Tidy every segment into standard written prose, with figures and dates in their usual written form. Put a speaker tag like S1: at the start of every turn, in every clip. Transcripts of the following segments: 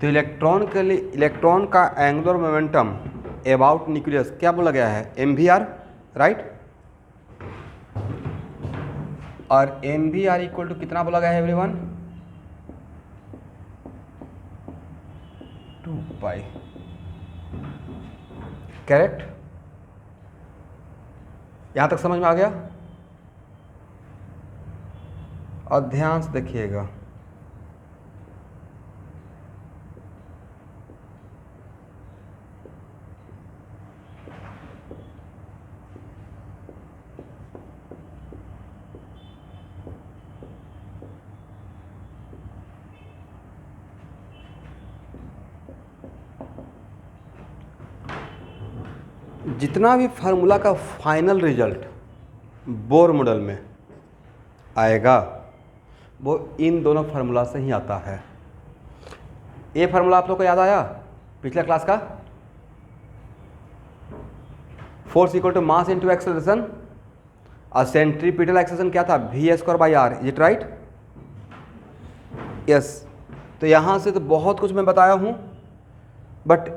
S1: तो इलेक्ट्रॉन के लिए इलेक्ट्रॉन का एंगुलर मोमेंटम अबाउट न्यूक्लियस क्या बोला गया है, MVR, राइट। और MVR इक्वल टू कितना बोला गया है एवरीवन, 2π, करेक्ट। यहां तक समझ में आ गया। और ध्यान से देखिएगा, जितना भी फार्मूला का फाइनल रिजल्ट बोर मॉडल में आएगा वो इन दोनों फार्मूला से ही आता है। ये फार्मूला आप लोग को याद आया पिछले क्लास का, force equal to mass into acceleration, और सेंट्रीपिटल एक्सेलरेशन क्या था, v²/r, is it right, yes. तो यहाँ से तो बहुत कुछ मैं बताया हूँ, बट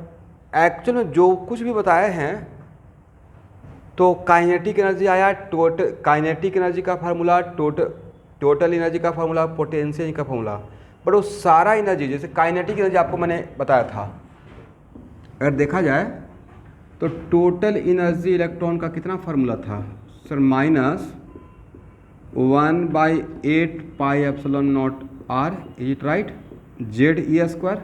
S1: एक्चुअल में जो कुछ भी बताए हैं तो काइनेटिक एनर्जी आया, काइनेटिक एनर्जी का फार्मूला, टोटल एनर्जी का फार्मूला, पोटेंशियल का फार्मूला, बट वो सारा एनर्जी, जैसे काइनेटिक एनर्जी आपको मैंने बताया था, अगर देखा जाए तो टोटल एनर्जी इलेक्ट्रॉन का कितना फार्मूला था sir, -1/8πε0r, is it right, ZE²।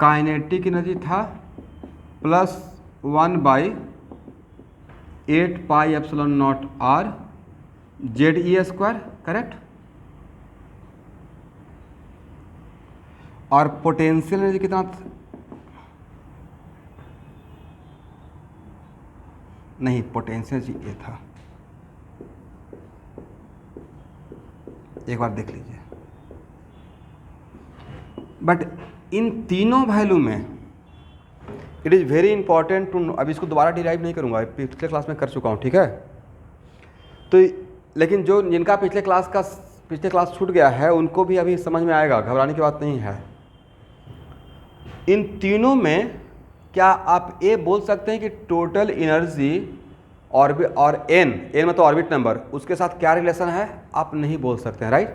S1: Kinetic energy था +1/8πε0r ZE², करेक्ट। और पोटेंशियल एनर्जी कितना नहीं, पोटेंशियल एनर्जी ये था, एक बार देख लीजिए। बट इन तीनों वैल्यू में it is very important to, अब इसको दोबारा डिराइव नहीं करूँगा, पिछले क्लास में कर चुका हूँ, ठीक है। तो लेकिन जो जिनका पिछले क्लास छूट गया है उनको भी अभी समझ में आएगा, घबराने की बात नहीं है। इन तीनों में क्या आप ये बोल सकते हैं कि टोटल एनर्जी और एन मतलब ऑर्बिट नंबर, उसके साथ क्या रिलेशन है, आप नहीं बोल सकते हैं, राइट।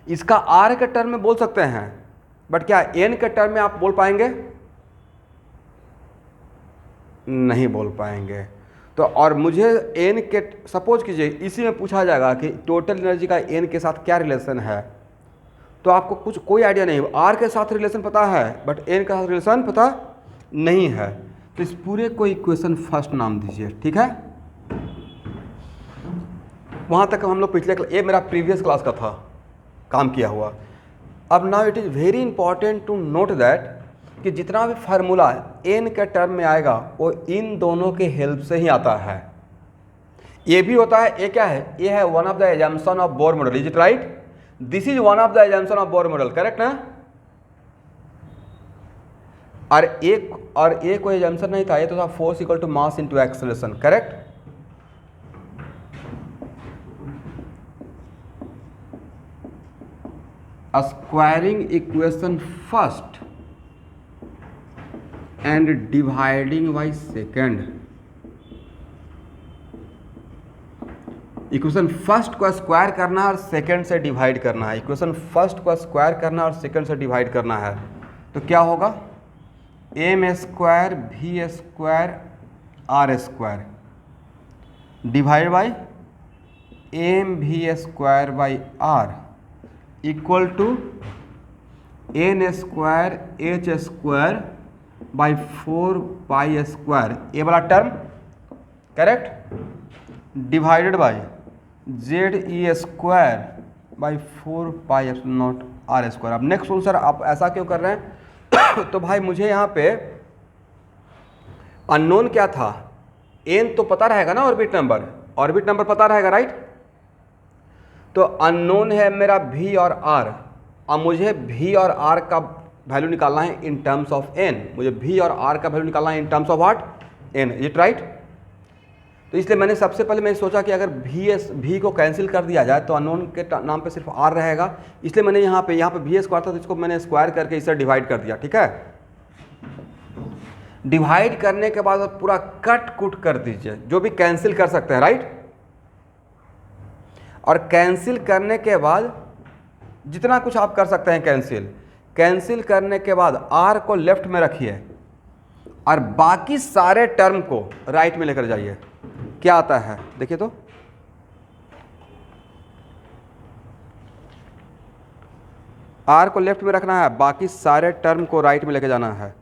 S1: इसका आर के टर्म में बोल सकते हैं, बट क्या एन के टर्म में आप बोल पाएंगे, नहीं बोल पाएंगे। तो और मुझे एन के, सपोज कीजिए इसी में पूछा जाएगा कि टोटल एनर्जी का एन के साथ क्या रिलेशन है, तो आपको कोई आइडिया नहीं, आर के साथ रिलेशन पता है बट एन के साथ रिलेशन पता नहीं है, तो इस पूरे को इक्वेशन फर्स्ट नाम दीजिए, ठीक है। वहाँ तक हम लोग ये मेरा प्रीवियस क्लास का था काम किया हुआ। अब now it is very important to note that कि जितना भी फार्मूला एन के टर्म में आएगा वो इन दोनों के हेल्प से ही आता है। ये भी होता है, ये क्या है, ये है one of the assumption of Bohr model, is it right, this is one of the assumption of Bohr model, correct ना। और एक कोई एजम्पशन नहीं था, ये तो था force equal to mass into acceleration, correct. Squaring equation first and dividing by second, equation first को स्क्वायर करना है और सेकेंड से डिवाइड करना है, इक्वेशन फर्स्ट को स्क्वायर करना है और सेकेंड से डिवाइड करना है, तो क्या होगा, m²v²r² divide by mv²/r equal to n²h²/4π², ये वाला term, correct, divided by ZE²/4πε0r²। अब नेक्स्ट सर आप ऐसा क्यों कर रहे हैं तो भाई मुझे यहाँ पे अननोन क्या था, एन तो पता रहेगा ना, ऑर्बिट नंबर पता रहेगा, राइट। तो अननोन है मेरा v और r, अब मुझे v और r का वैल्यू निकालना है इन टर्म्स ऑफ n, मुझे v और r का वैल्यू निकालना है इन terms of what, n, is it right. तो इसलिए मैंने सबसे पहले मैंने सोचा कि अगर भी को कैंसिल कर दिया जाए तो अननोन के नाम पे सिर्फ आर रहेगा, इसलिए मैंने यहाँ पे भी स्क्वायर था तो इसको मैंने स्क्वायर करके इसे डिवाइड कर दिया। ठीक है, डिवाइड करने के बाद पूरा कट कुट कर दीजिए, जो भी कैंसिल कर सकते हैं, राइट। और कैंसिल करने के बाद जितना कुछ आप कर सकते हैं कैंसिल करने के बाद आर को लेफ्ट में रखिए और बाकी सारे टर्म को राइट में लेकर जाइए। क्या आता है देखिए तो, आर को लेफ्ट में रखना है, बाकी सारे टर्म को राइट में लेकर जाना है।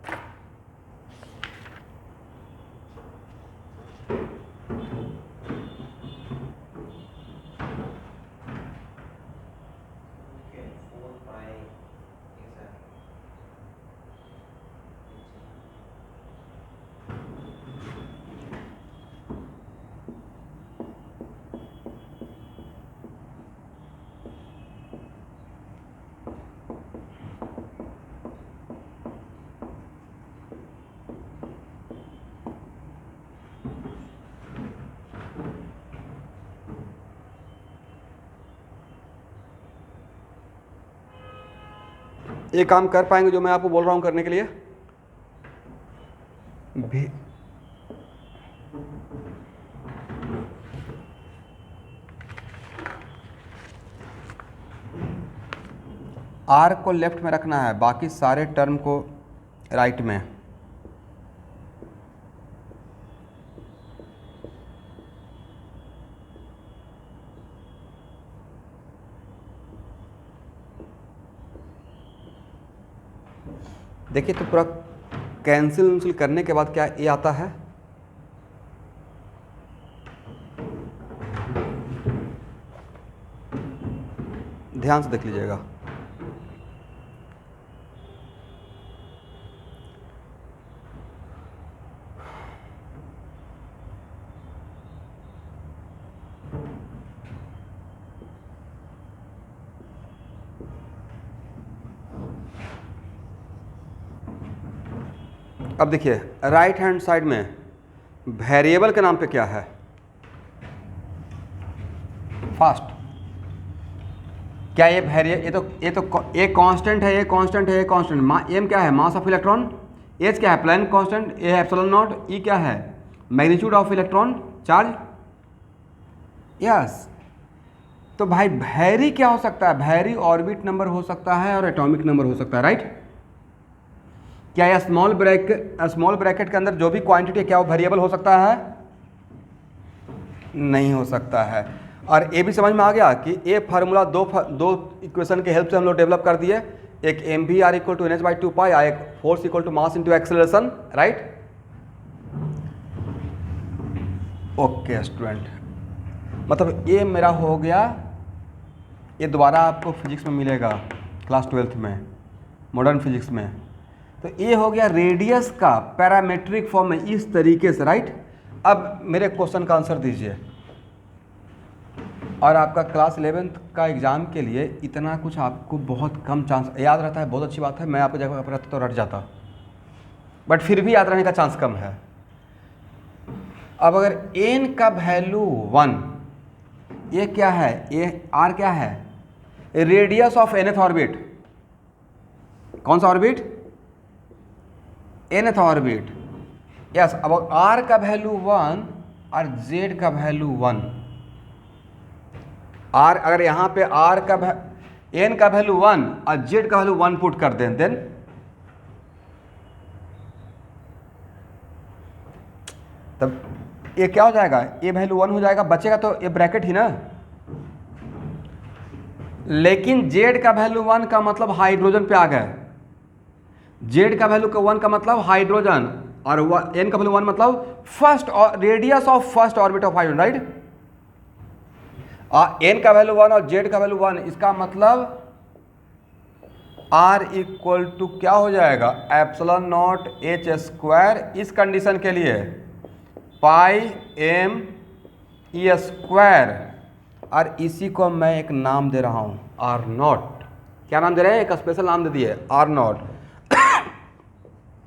S1: ये काम कर पाएंगे जो मैं आपको बोल रहा हूं करने के लिए? आर को लेफ्ट में रखना है, बाकी सारे टर्म को राइट में। देखिए तो पूरा कैंसिल करने के बाद क्या ये आता है, ध्यान से देख लीजिएगा। अब देखिए राइट हैंड साइड में वेरिएबल के नाम पे क्या है, फास्ट। क्या ये कांस्टेंट है, ये कांस्टेंट है, ये कांस्टेंट। एम क्या है, मास ऑफ इलेक्ट्रॉन। एच क्या है, प्लैंक कांस्टेंट। ए है एप्सिलॉन नॉट। ई क्या है, magnitude of electron charge. Yes, तो भाई वैरी क्या हो सकता है, वैरी ऑर्बिट नंबर हो सकता है और एटॉमिक नंबर हो सकता है, राइट। क्या यह स्मॉल ब्रैकेट के अंदर जो भी क्वांटिटी है क्या वो वेरिएबल हो सकता है? नहीं हो सकता है। और ये भी समझ में आ गया कि ये फार्मूला दो इक्वेशन के हेल्प से हम लोग डेवलप कर दिए। एक mv r equal to NH/2π, एक force equal to mass into acceleration, right. Okay student, मतलब ये मेरा हो गया, ये दोबारा आपको फिजिक्स में मिलेगा क्लास 12th में, मॉडर्न फिजिक्स में। तो ये हो गया रेडियस का पैरामेट्रिक फॉर्म में इस तरीके से, राइट। अब मेरे क्वेश्चन का आंसर दीजिए। और आपका क्लास 11th का एग्ज़ाम के लिए इतना कुछ आपको बहुत कम चांस याद रहता है, बहुत अच्छी बात है। मैं आपको जगह पर रहता तो रट जाता, बट फिर भी याद रहने का चांस कम है। अब अगर n का वैल्यू 1, ये क्या है, ये r क्या है, रेडियस ऑफ nth ऑर्बिट। कौन सा ऑर्बिट, nth ऑर्बिट। यस, अब r का वैल्यू 1 और z का वैल्यू 1। r अगर यहाँ पे r का n का वैल्यू 1 और z का वैल्यू 1 पुट कर दें, देन तब ये क्या हो जाएगा, ये वैल्यू 1 हो जाएगा, बचेगा तो ये ब्रैकेट ही ना। लेकिन z का वैल्यू 1 का मतलब हाइड्रोजन पे आ गए। z का वैल्यू 1 का मतलब हाइड्रोजन, और n का वैल्यू 1 मतलब first radius of first orbit of hydrogen, right. n का वैल्यू 1 और z का वैल्यू 1, इसका मतलब r इक्वल टू क्या हो जाएगा, एप्सिलॉन नॉट h स्क्वायर। इस कंडीशन के लिए पाई m e स्क्वायर, और इसी को मैं एक नाम दे रहा हूं r नॉट। क्या नाम दे रहे हैं, एक स्पेशल नाम दे दिए r नॉट।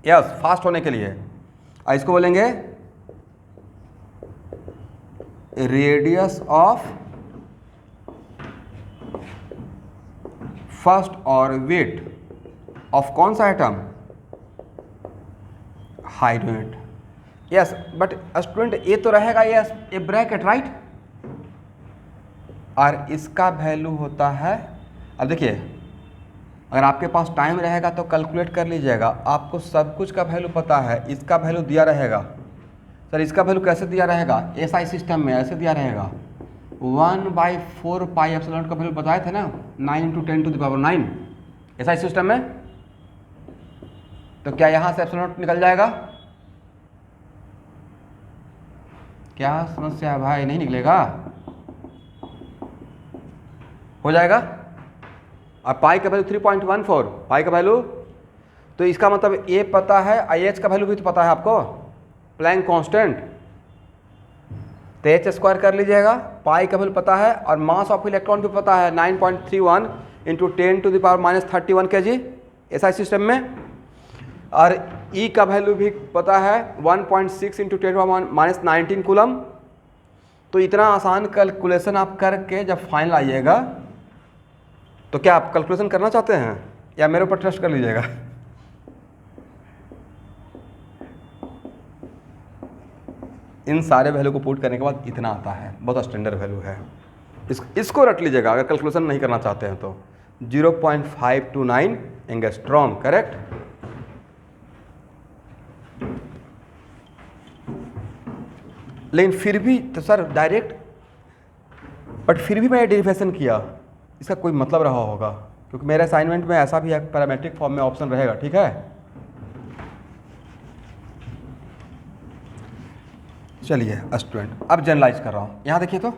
S1: यस, फास्ट होने के लिए। इसको बोलेंगे radius of first orbit of कौन सा atom, hydrogen. Yes, but student ये तो रहेगा यस ए ब्रैकेट, राइट, और इसका वैल्यू होता है, अब देखिए अगर आपके पास टाइम रहेगा तो कैलकुलेट कर लीजिएगा, आपको सब कुछ का वैल्यू पता है, इसका वैल्यू दिया रहेगा। सर इसका वैल्यू कैसे दिया रहेगा, एसआई सिस्टम में ऐसे दिया रहेगा 1/4 पाई एप्सिलॉन का वैल्यू बताए थे ना, 9 × 10⁹ एसआई सिस्टम में। तो क्या यहाँ से एप्सिलॉन निकल जाएगा, क्या समस्या है भाई, नहीं निकलेगा, हो जाएगा। अब पाई का वैल्यू 3.14 पाई का वैल्यू, तो इसका मतलब ये पता है, आई एच का वैल्यू भी तो पता है आपको, प्लैंक कांस्टेंट, तो एच स्क्वायर कर लीजिएगा, पाई का वैल्यू पता है, और मास ऑफ इलेक्ट्रॉन भी पता है 9.31 × 10⁻31 kg एसआई सिस्टम में, और ई का वैल्यू भी पता है 1.6 × 10⁻19 कूलम। तो इतना आसान कैलकुलेशन आप करके जब फाइनल आइएगा, तो क्या आप कैलकुलेशन करना चाहते हैं या मेरे ऊपर ट्रस्ट कर लीजिएगा। इन सारे वैल्यू को पुट करने के बाद इतना आता है, बहुत स्टैंडर्ड वैल्यू है, इसको रट लीजिएगा अगर कैलकुलेशन नहीं करना चाहते हैं तो। 0.529 एंगस्ट्रॉम, करेक्ट। लेकिन फिर भी तो सर डायरेक्ट, बट फिर भी मैं डेरिवेशन किया, इसका कोई मतलब रहा होगा, क्योंकि मेरे असाइनमेंट में ऐसा भी एक पैरामेट्रिक फॉर्म में ऑप्शन रहेगा, ठीक है। चलिए स्टूडेंट, अब जनरलाइज कर रहा हूं, यहां देखिए तो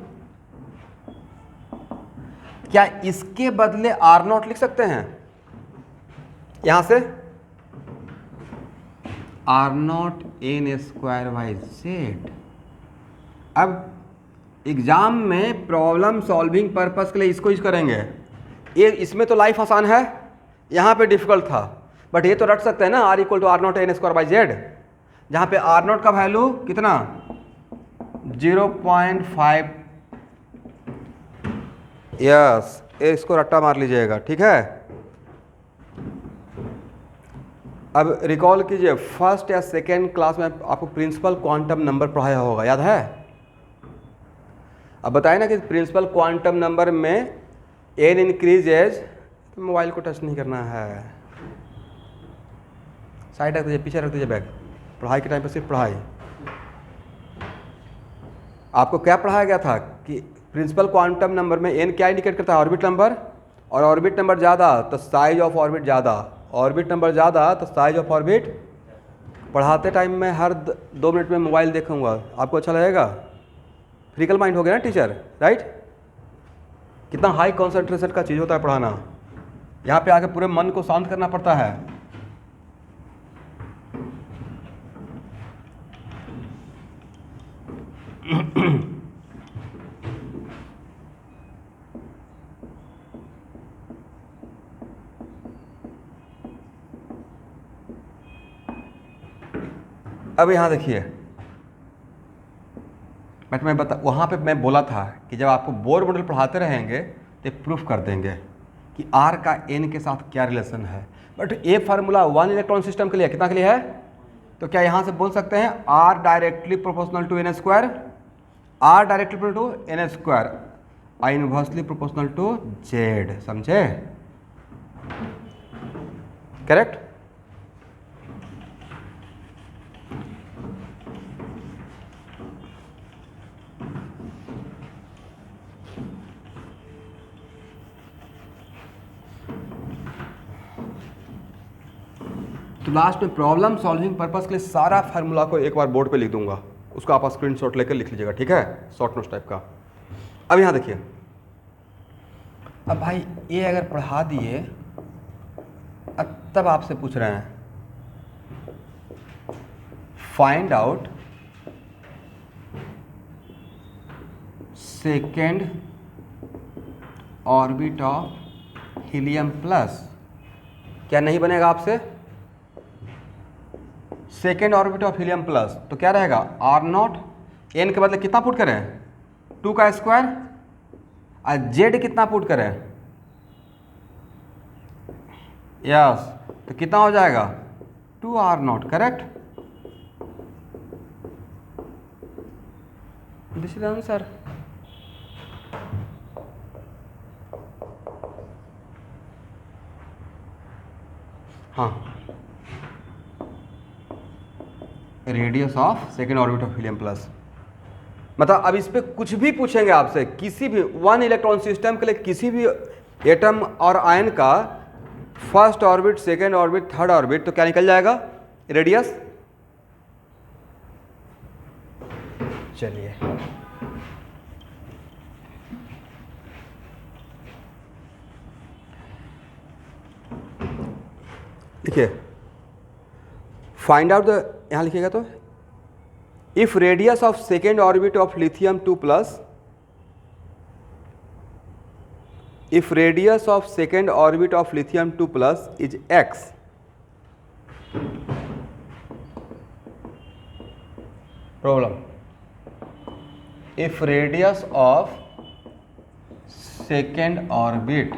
S1: क्या इसके बदले R0 लिख सकते हैं, यहां से R0 n²/z। अब एग्जाम में प्रॉब्लम सॉल्विंग पर्पस के लिए इसको यूज करेंगे, ये इसमें तो लाइफ आसान है, यहाँ पे डिफिकल्ट था, बट ये तो रट सकते हैं ना, R = R0 n²/z, जहाँ पे R0 का वैल्यू कितना 0.5, यस, इसको रट्टा मार लीजिएगा, ठीक है। अब रिकॉल कीजिए, फर्स्ट या सेकेंड क्लास में आपको प्रिंसिपल क्वांटम नंबर पढ़ाया होगा, याद है। अब बताए ना कि प्रिंसिपल क्वांटम नंबर में n इंक्रीजेज, तो मोबाइल को टच नहीं करना है, साइड रख दीजिए, पीछे रख दीजिए बैग, पढ़ाई के टाइम पर सिर्फ पढ़ाई। आपको क्या पढ़ाया गया था कि प्रिंसिपल क्वांटम नंबर में n क्या इंडिकेट करता है, ऑर्बिट नंबर, और ऑर्बिट नंबर ज़्यादा तो साइज ऑफ ऑर्बिट ज़्यादा, ऑर्बिट नंबर ज़्यादा तो साइज ऑफ ऑर्बिट। पढ़ाते टाइम में हर 2 मिनट में मोबाइल देखूंगा, आपको अच्छा लगेगा, फ्रिकल माइंड हो गया ना टीचर, राइट। कितना हाई कॉन्सेंट्रेशन का चीज़ होता है पढ़ाना, यहाँ पे आके पूरे मन को शांत करना पड़ता है। अब यहाँ देखिए, बट मैं वहाँ पे मैं बोला था कि जब आपको बोर मॉडल पढ़ाते रहेंगे तो प्रूफ कर देंगे कि R का N के साथ क्या रिलेशन है। बट ये फार्मूला 1 इलेक्ट्रॉन सिस्टम के लिए कितना के लिए है, तो क्या यहाँ से बोल सकते हैं R directly proportional to n², R directly proportional to n², I inversely proportional to Z, समझे, करेक्ट। तो लास्ट में प्रॉब्लम सॉल्विंग पर्पस के लिए सारा फार्मूला को एक बार बोर्ड पे लिख दूंगा, उसको आप स्क्रीनशॉट लेकर लिख लीजिएगा, ठीक है, शॉर्ट नोट्स टाइप का। अब यहाँ देखिए, अब भाई ये अगर पढ़ा दिए, अब तब आपसे पूछ रहे हैं find out second orbit of helium plus, क्या नहीं बनेगा आपसे, second orbit of helium plus, तो क्या रहेगा R0, n के बदले कितना पुट करें 2 का स्क्वायर और जेड कितना पुट करें, यस, तो कितना हो जाएगा 2r0, correct, this is answer. हाँ, radius of second orbit of helium plus, मतलब अब इस पे कुछ भी पूछेंगे आपसे, किसी भी 1 इलेक्ट्रॉन सिस्टम के लिए किसी भी एटम और आयन का first orbit, second orbit, third orbit, तो क्या निकल जाएगा, रेडियस। चलिए देखिए, फाइंड आउट द, यहां लिखिएगा तो, if radius of second orbit of lithium 2 plus, if radius of second orbit of lithium 2 plus is x, problem, if radius of second orbit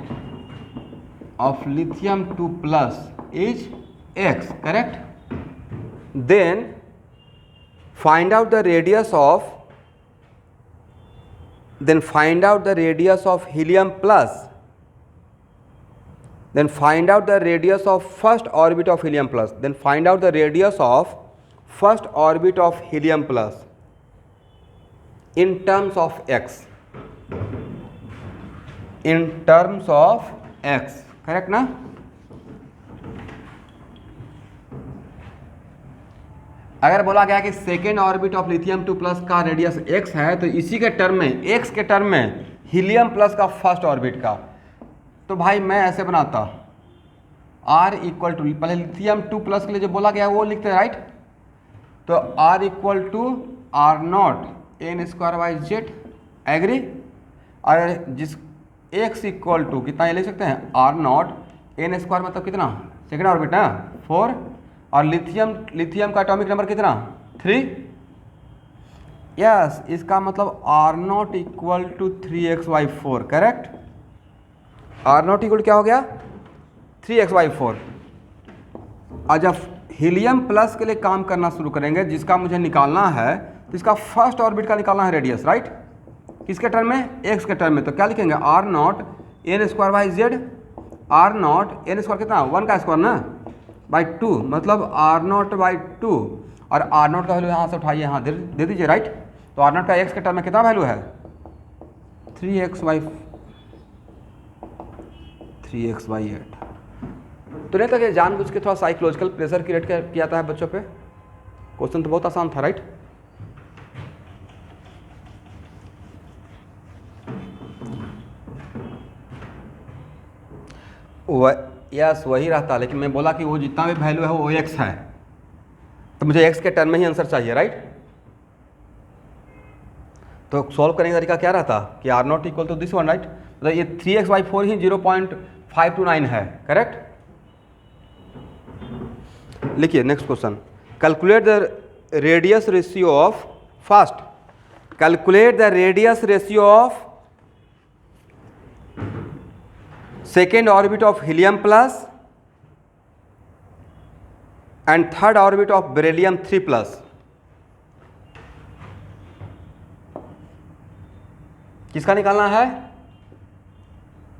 S1: of lithium 2 plus is x, correct, then find out the radius of, then find out the radius of helium plus, then find out the radius of first orbit of helium plus, then find out the radius of first orbit of helium plus in terms of x, in terms of x, correct ना। अगर बोला गया कि second orbit of lithium 2 plus का radius x है, तो इसी के टर्म में, x के टर्म में हीलियम प्लस का फर्स्ट ऑर्बिट का, तो भाई मैं ऐसे बनाता r इक्वल टू, पहले लिथियम 2 प्लस के लिए जो बोला गया वो लिखते हैं, राइट, तो r equal to r0 n square by Z, agree, और जिस x इक्वल टू कितना ये लिख सकते हैं, r0 n स्क्वायर मतलब कितना, सेकेंड ऑर्बिट ना 4, और लिथियम का एटॉमिक नंबर कितना 3, यस, इसका मतलब r0 equal to 3x/4, correct, r0 equal क्या हो गया 3x/4। और जब हीलियम प्लस के लिए काम करना शुरू करेंगे, जिसका मुझे निकालना है, तो इसका फर्स्ट ऑर्बिट का निकालना है रेडियस, राइट, किसके टर्म में, x के टर्म में, तो क्या लिखेंगे r0 n square by Z, r0 n square कितना 1 का स्क्वायर ना बाई 2, मतलब r0/2, और r0 का वैल्यू यहाँ से उठाइए, यहाँ दे दीजिए, राइट, तो r0 का x के टर्म में कितना वैल्यू है 3x/8। तो नहीं था कि जानबूझ के थोड़ा साइकोलॉजिकल प्रेशर क्रिएट किया जाता है बच्चों पे, क्वेश्चन तो बहुत आसान था, राइट। यस वही रहता, लेकिन मैं बोला कि वो जितना भी वैल्यू है वो x है, तो मुझे x के टर्म में ही आंसर चाहिए, राइट। तो सॉल्व करने का तरीका क्या रहता कि r0 equal to this one, right, तो ये 3x/4 ही 0.529 है, करेक्ट। लिखिए next question, calculate the radius ratio of, first calculate the radius ratio of second orbit of helium plus and third orbit of beryllium 3 plus। किसका निकालना है,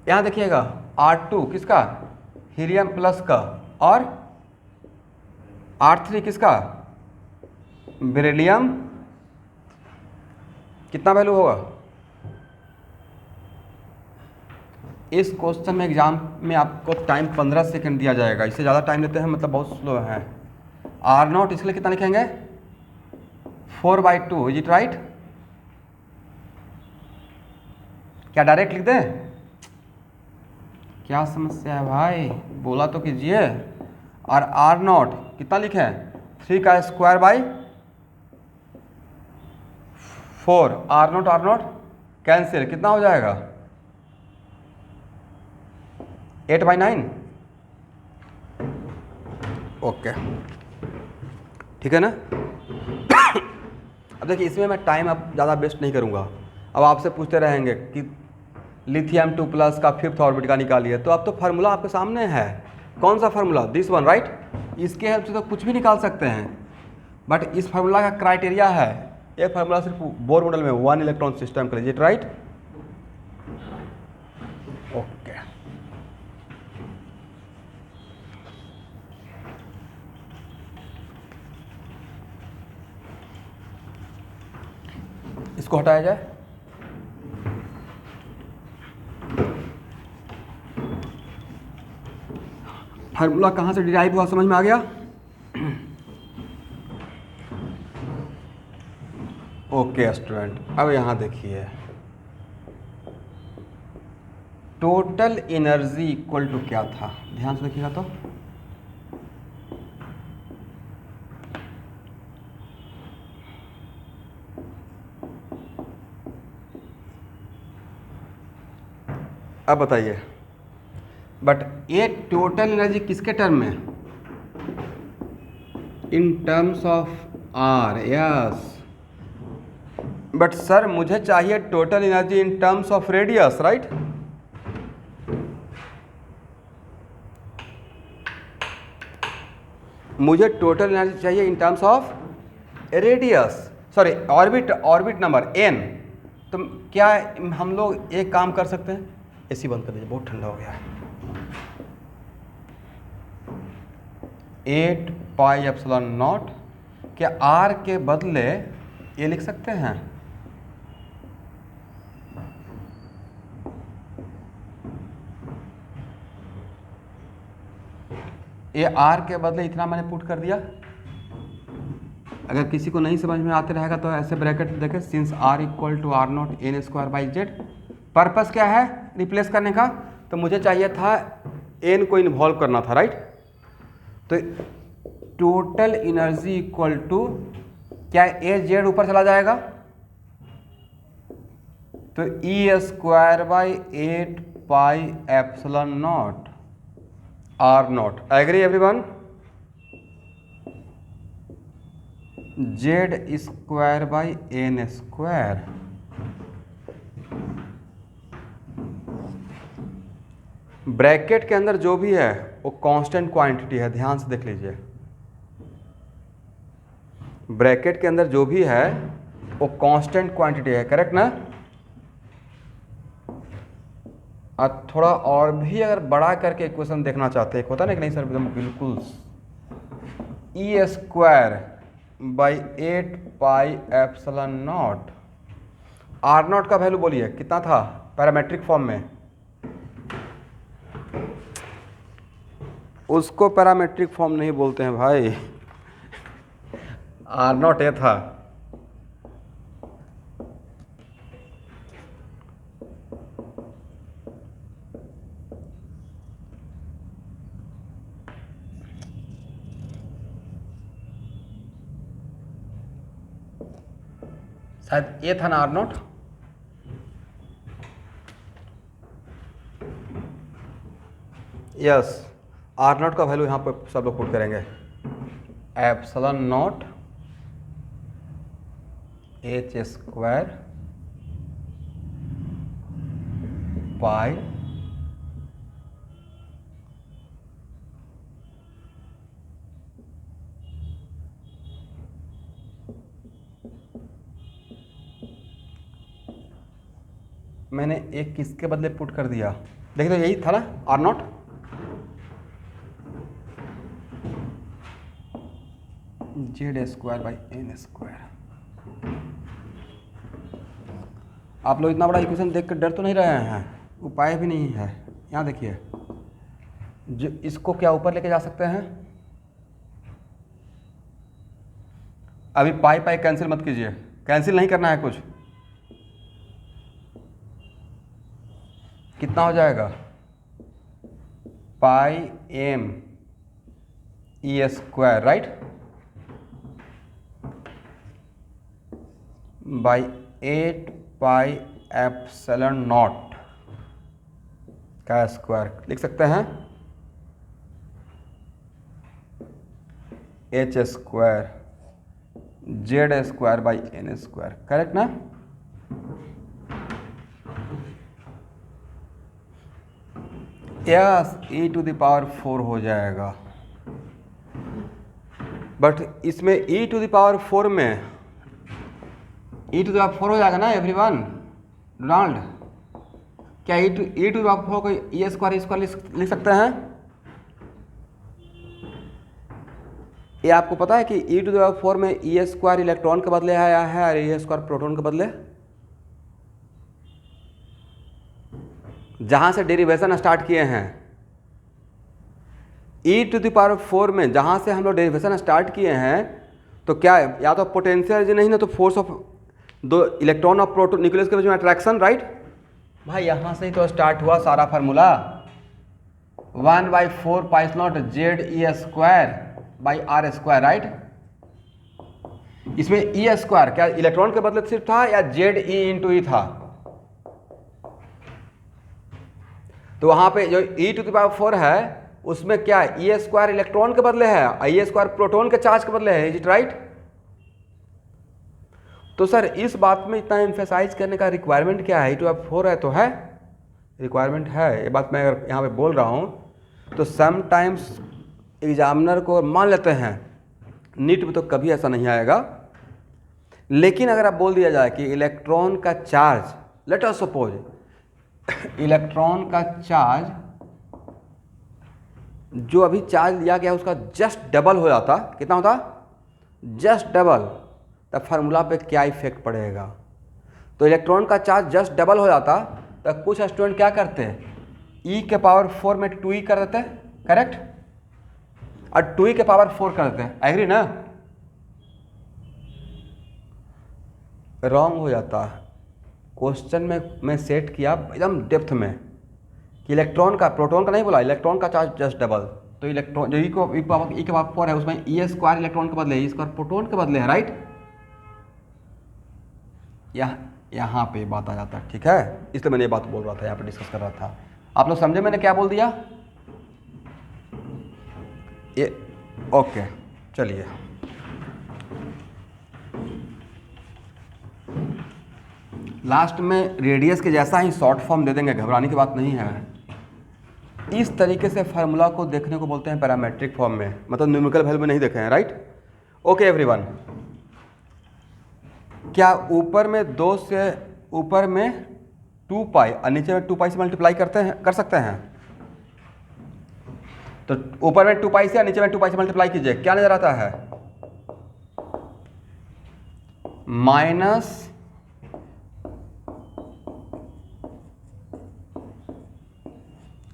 S1: यहां देखिएगा R2 किसका, हीलियम प्लस का, और R3 किसका, बेरिलियम, कितना वैल्यू होगा। इस क्वेश्चन में एग्जाम में आपको टाइम 15 सेकंड दिया जाएगा, इससे ज़्यादा टाइम लेते हैं मतलब बहुत स्लो है। R0 इसके लिए कितना लिखेंगे 4/2, इज इट राइट, क्या डायरेक्ट लिख दें, क्या समस्या है भाई, बोला तो कीजिए। और R0 कितना लिखें 3 का स्क्वायर बाई 4, R0 कैंसिल, कितना हो जाएगा 8/9, ओके ठीक है ना। अब देखिए इसमें मैं टाइम अब ज़्यादा वेस्ट नहीं करूँगा, अब आपसे पूछते रहेंगे कि लिथियम 2+ का 5th ऑर्बिट का निकालिए, तो अब तो फार्मूला आपके सामने है। कौन सा फार्मूला? This one, right. इसके हेल्प से तो कुछ भी निकाल सकते हैं, बट इस फार्मूला का क्राइटेरिया है, एक फार्मूला सिर्फ बोर मॉडल में 1 इलेक्ट्रॉन सिस्टम के लिए, राइट। ओके, इसको हटाया जाए। फार्मूला कहाँ से डिराइव हुआ, समझ में आ गया? ओके स्टूडेंट, अब यहाँ देखिए, टोटल एनर्जी इक्वल टू क्या था, ध्यान से देखिएगा तो। अब बताइए, बट ये टोटल एनर्जी किसके टर्म में? In terms of R, yes. But sir मुझे चाहिए total energy in terms of radius, right. मुझे टोटल एनर्जी चाहिए in terms of radius, sorry orbit number n। तो क्या हम लोग एक काम कर सकते हैं, एसी बंद कर दीजिए, बहुत ठंडा हो गया है। 8 पाई एप्सिलॉन नॉट, क्या r के बदले ये लिख सकते हैं? ये r के बदले इतना मैंने पुट कर दिया। अगर किसी को नहीं समझ में आते रहेगा तो ऐसे ब्रैकेट देखें, since r equal to r naught n square by Z. Purpose क्या है रिप्लेस करने का? तो मुझे चाहिए था n को इन्वॉल्व करना था, राइट। तो टोटल एनर्जी इक्वल टू क्या, ए जेड ऊपर चला जाएगा तो e square by 8 pi epsilon not r not. Agree everyone? Z square by N square. Bracket के अंदर जो भी है वो कांस्टेंट क्वांटिटी है, ध्यान से देख लीजिए। ब्रैकेट के अंदर जो भी है वो कांस्टेंट क्वांटिटी है, करेक्ट ना? अब थोड़ा और भी अगर बड़ा करके इक्वेशन देखना चाहते हैं, एक होता है ना कि नहीं सर एकदम बिल्कुल, e square by 8 pi epsilon not, r not का वैल्यू बोलिए कितना था पैरामेट्रिक फॉर्म में? उसको पैरामेट्रिक फॉर्म नहीं बोलते हैं भाई, आर नॉट ये था। शायद ये था ना R naught. Yes, R not का वैल्यू यहाँ पर सब लोग पुट करेंगे, epsilon naught H square pi मैंने एक किसके बदले पुट कर दिया, देखिए तो यही था ना R naught. Z square by N square. आप लोग इतना बड़ा इक्वेशन देख कर डर तो नहीं रहे हैं? उपाय भी नहीं है। यहाँ देखिए, जो इसको क्या ऊपर लेके जा सकते हैं? अभी पाई पाई कैंसिल मत कीजिए, कैंसिल नहीं करना है कुछ। कितना हो जाएगा? Pi m e square, right, by 8 pi epsilon not का स्क्वायर लिख सकते हैं, h square Z square by N square, correct ना? Yes e to the power 4 हो जाएगा, बट इसमें ई टू द पावर 4 में ई टू द पावर 4 हो जाएगा ना एवरीवन। डोनाल्ड, क्या ई टू द पावर 4 को ई स्क्वायर लिख सकते हैं? ये आपको पता है कि ई टू द पावर 4 में ई स्क्वायर इलेक्ट्रॉन के बदले आया है और ई स्क्वायर प्रोटॉन के बदले। जहां से डेरिवेशन स्टार्ट किए हैं ई टू द पावर 4 में, जहां से हम लोग डेरिवेशन स्टार्ट किए हैं, तो क्या या तो पोटेंशियल एनर्जी नहीं ना तो फोर्स ऑफ दो इलेक्ट्रॉन और प्रोटॉन न्यूक्लियस के बीच में अट्रैक्शन, राइट भाई। यहां से ही तो स्टार्ट हुआ सारा फार्मूला। 1/4 पाई0 Z E square by r square, right. इसमें ई स्क्वायर क्या इलेक्ट्रॉन के बदले सिर्फ था या जेड ई इंटू ई था? तो वहां पे जो ई टू द पावर 4 है उसमें क्या ई स्क्वायर इलेक्ट्रॉन के बदले है और ई स्क्वायर प्रोटॉन के चार्ज के बदले है, इज इट राइट? तो सर इस बात में इतना एम्फेसाइज करने का रिक्वायरमेंट क्या है? ई टू द पावर 4 है तो है, रिक्वायरमेंट है। ये बात मैं अगर यहाँ पे बोल रहा हूँ तो समटाइम्स एग्जामिनर को मान लेते हैं, नीट में तो कभी ऐसा नहीं आएगा, लेकिन अगर आप बोल दिया जाए कि इलेक्ट्रॉन का charge, let us suppose electron का चार्ज जो अभी चार्ज लिया गया उसका जस्ट डबल हो जाता, कितना होता? जस्ट डबल, तब फार्मूला पे क्या इफेक्ट पड़ेगा? तो इलेक्ट्रॉन का चार्ज जस्ट डबल हो जाता तो कुछ स्टूडेंट क्या करते हैं, ई के पावर 4 में 2e कर देते हैं, करेक्ट, और 2e के पावर 4 कर देते हैं, एग्री ना? रॉन्ग हो जाता है। क्वेश्चन में मैं सेट किया एकदम डेप्थ में कि इलेक्ट्रॉन का, प्रोटॉन का नहीं बोला, इलेक्ट्रॉन का चार्ज जस्ट डबल, तो इलेक्ट्रॉन जो ई के पावर 4 है उसमें ई स्क्वायर इलेक्ट्रॉन के बदले, ई स्क्वायर प्रोटॉन के बदले है, राइट। यहाँ पे बात आ जाता है, ठीक है, इसलिए मैंने ये बात बोल रहा था, यहाँ पे डिस्कस कर रहा था। आप लोग समझे मैंने क्या बोल दिया? ये ओके, चलिए लास्ट में रेडियस के जैसा ही शॉर्ट फॉर्म दे देंगे, घबराने की बात नहीं है। इस तरीके से फार्मूला को देखने को बोलते हैं पैरामेट्रिक फॉर्म में, मतलब न्यूमेरिकल वैल्यू में नहीं देखे हैं, राइट। ओके एवरीवन, क्या ऊपर में 2 से ऊपर में 2 पाई और नीचे में 2 पाई से मल्टीप्लाई करते हैं, कर सकते हैं? तो ऊपर में 2 पाई से और नीचे में 2 पाई से मल्टीप्लाई कीजिए, क्या नजर आता है? माइनस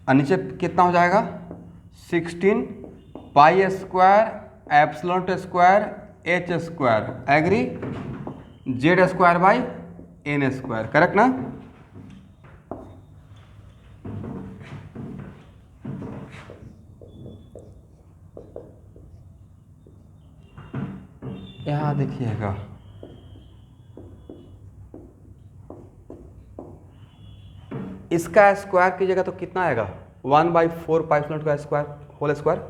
S1: और नीचे कितना हो जाएगा? 16 pi square epsilon square H square, agree, Z square by N square, correct ना? यहां देखिएगा, इसका स्क्वायर कीजिएगा तो कितना आएगा? 1/4 पाई0 का स्क्वायर होल स्क्वायर।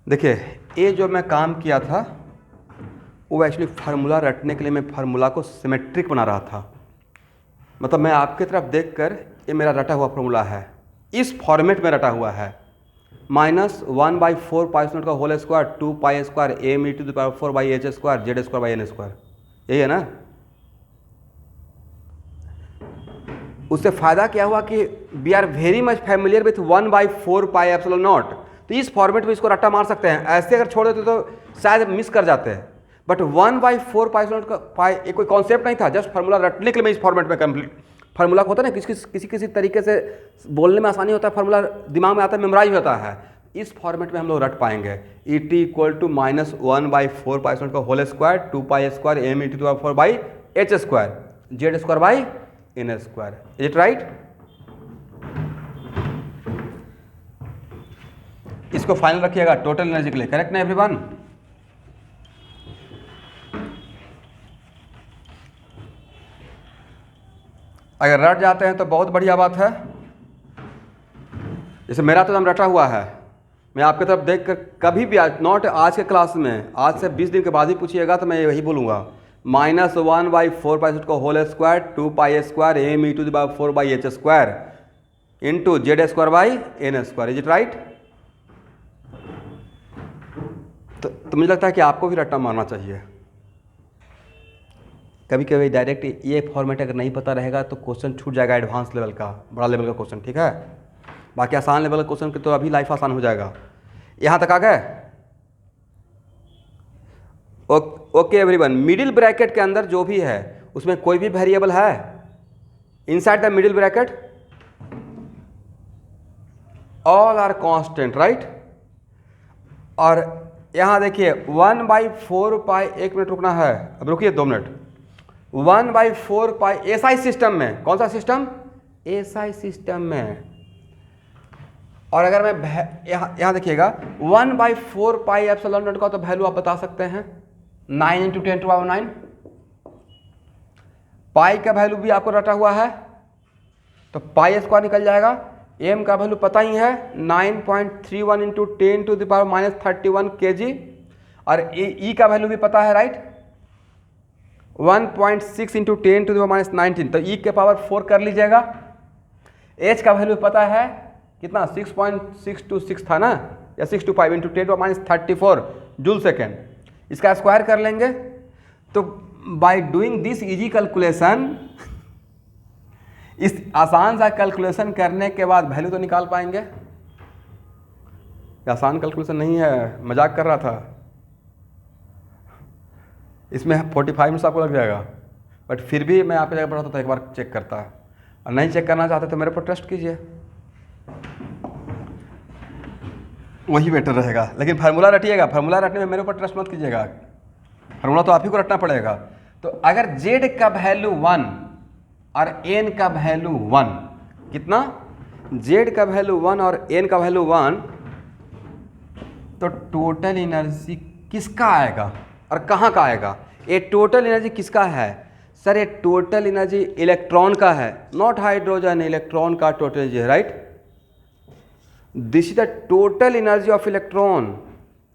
S1: देखिए ये जो मैं काम किया था वो एक्चुअली फार्मूला रटने के लिए मैं फार्मूला को सिमेट्रिक बना रहा था, मतलब मैं आपकी तरफ देखकर ये मेरा रटा हुआ फार्मूला है, इस फॉर्मेट में रटा हुआ है। -1/4 पाई0 का whole square 2 pi square M E to the power 4 by H square Z square by N square, यही है ना। उससे फ़ायदा क्या हुआ कि we are very much familiar with 1/4 pi epsilon naught, तो इस फॉर्मेट में इसको रट्टा मार सकते हैं। ऐसे अगर छोड़ देते तो शायद मिस कर जाते हैं, बट 1/4 पाई0 का पाई एक कोई कॉन्सेप्ट नहीं था, जस्ट फार्मूला रटने के लिए मैं इस फॉर्मेट में कंप्लीट फार्मूला होता है ना, किसी तरीके से बोलने में आसानी होता है, फार्मूला दिमाग में आता है, मेमोराइज होता है, इस फॉर्मेट में हम लोग रट पाएंगे। E T equal to -1/4 pi का whole square 2 pi square M E to the power 4 by H square Z square by N square, is it right? इसको फाइनल रखिएगा टोटल एनर्जी के लिए, करेक्ट ना एवरीवन? अगर रट जाते हैं तो बहुत बढ़िया बात है। जैसे मेरा तो नाम रटा हुआ है, मैं आपकी तरफ देख कर कभी भी नॉट आज के क्लास में, आज से 20 दिन के बाद ही पूछिएगा तो मैं यही बोलूँगा, -1/4 का whole square 2 square M E to the power 4/h square into Z square by N square. Is it right? तो मुझे लगता है कि आपको भी रट्टा मारना चाहिए। कभी कभी डायरेक्ट ये फॉर्मेट अगर नहीं पता रहेगा तो क्वेश्चन छूट जाएगा एडवांस लेवल का, बड़ा लेवल का क्वेश्चन, ठीक है। बाकी आसान लेवल का क्वेश्चन के तो अभी लाइफ आसान हो जाएगा। यहाँ तक आ गए? ओके एवरीवन, मिडिल ब्रैकेट के अंदर जो भी है उसमें कोई भी वेरिएबल है inside the middle bracket? All are constant, right. और यहाँ देखिए 1/4 पाई, 1 मिनट रुकना है, अब रुकिए 2 मिनट। 1/4 पाई एसआई सिस्टम में, कौन सा सिस्टम? एसआई सिस्टम में। और अगर मैं यहाँ देखिएगा 1/4 पाई एप्सिलॉन नॉट का तो वैल्यू आप बता सकते हैं 9 × 10⁹ पाई का वैल्यू भी आपको रटा हुआ है तो पाई स्क्वायर निकल जाएगा। एम का वैल्यू पता ही है 9.31 × 10⁻31 kg। और ई का वैल्यू भी पता है, राइट, 1.6 × 10⁻19। तो ई के पावर 4 कर लीजिएगा। एच का वैल्यू पता है कितना, 6.626 था ना, या 625 × 10⁻34 जूल सेकेंड। इसका स्क्वायर कर लेंगे तो by doing this easy calculation, इस आसान सा कैलकुलेशन करने के बाद वैल्यू तो निकाल पाएंगे। आसान कैलकुलेशन नहीं है, मजाक कर रहा था। इसमें 45 मिनट्स आपको लग जाएगा, बट फिर भी मैं आपकी जगह पर होता तो एक बार चेक करता, और नहीं चेक करना चाहते तो मेरे पर ट्रस्ट कीजिए, वही बेटर रहेगा। लेकिन फार्मूला रटिएगा, फार्मूला रटने में मेरे ऊपर ट्रस्ट मत कीजिएगा, फार्मूला तो आप ही को रटना पड़ेगा। तो अगर z का वैल्यू 1 और n का वैल्यू 1, कितना, z का वैल्यू 1 और n का वैल्यू 1, तो टोटल एनर्जी किसका आएगा और कहाँ का आएगा? ये टोटल एनर्जी किसका है सर? ये टोटल एनर्जी इलेक्ट्रॉन का है, नॉट हाइड्रोजन, इलेक्ट्रॉन का टोटल एनर्जी है, right. This is the total energy of electron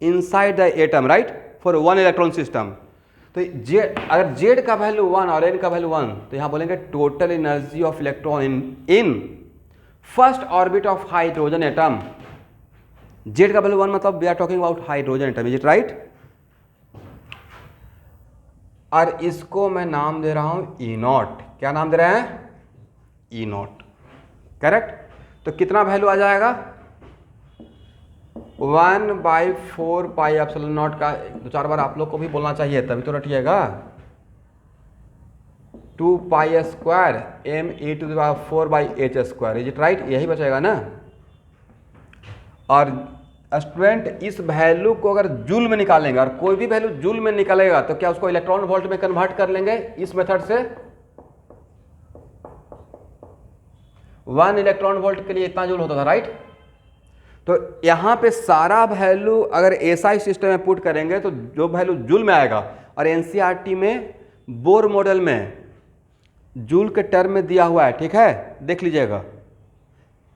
S1: inside the atom, right, for 1 electron system. तो अगर z का वैल्यू 1 और n का वैल्यू 1, तो यहाँ बोलेंगे total energy of electron in first orbit of hydrogen atom. z का वैल्यू 1 मतलब we are talking about hydrogen atom, is it right. और इसको मैं नाम दे रहा हूं E0। क्या नाम दे रहे हैं? E0, correct. तो कितना वैल्यू आ जाएगा? 1/4 पाई एप्सिलॉन नॉट का 2-4 बार आप लोग को भी बोलना चाहिए, तभी तो रटिएगा। 2 pi square M E to the power 4/h square, is it right, यही बचेगा ना। और स्टूडेंट इस वैल्यू को अगर जूल में निकालेंगे, और कोई भी वैल्यू जूल में निकलेगा तो क्या उसको इलेक्ट्रॉन वोल्ट में कन्वर्ट कर लेंगे इस मेथड से। 1 इलेक्ट्रॉन वोल्ट के लिए इतना जूल होता था, राइट। तो यहाँ पे सारा वैल्यू अगर एसआई सिस्टम में पुट करेंगे तो जो वैल्यू जूल में आएगा, और एनसीईआरटी में बोर मॉडल में जूल के टर्म में दिया हुआ है, ठीक है, देख लीजिएगा।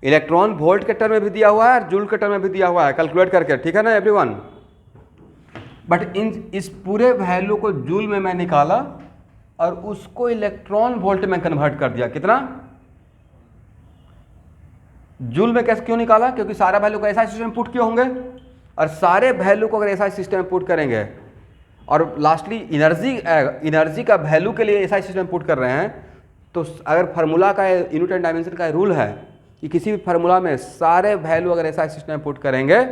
S1: इलेक्ट्रॉन वोल्ट के टर्म में भी दिया हुआ है और जूल के टर्म में भी दिया हुआ है, कैलकुलेट करके, ठीक है ना एवरीवन। बट इस पूरे वैल्यू को जूल में मैं निकाला और उसको इलेक्ट्रॉन वोल्ट में कन्वर्ट कर दिया। कितना? जूल में कैसे क्यों निकाला? क्योंकि सारा वैल्यू को एसआई सिस्टम में पुट किए होंगे, और सारे वैल्यू को अगर एसआई सिस्टम में पुट करेंगे और लास्टली एनर्जी का वैल्यू के लिए एसआई सिस्टम में पुट कर रहे हैं, तो अगर फार्मूला का यूनिट एंड डायमेंशन का रूल है कि किसी भी फार्मूला में सारे वैल्यू अगर एसआई सिस्टम में पुट करेंगे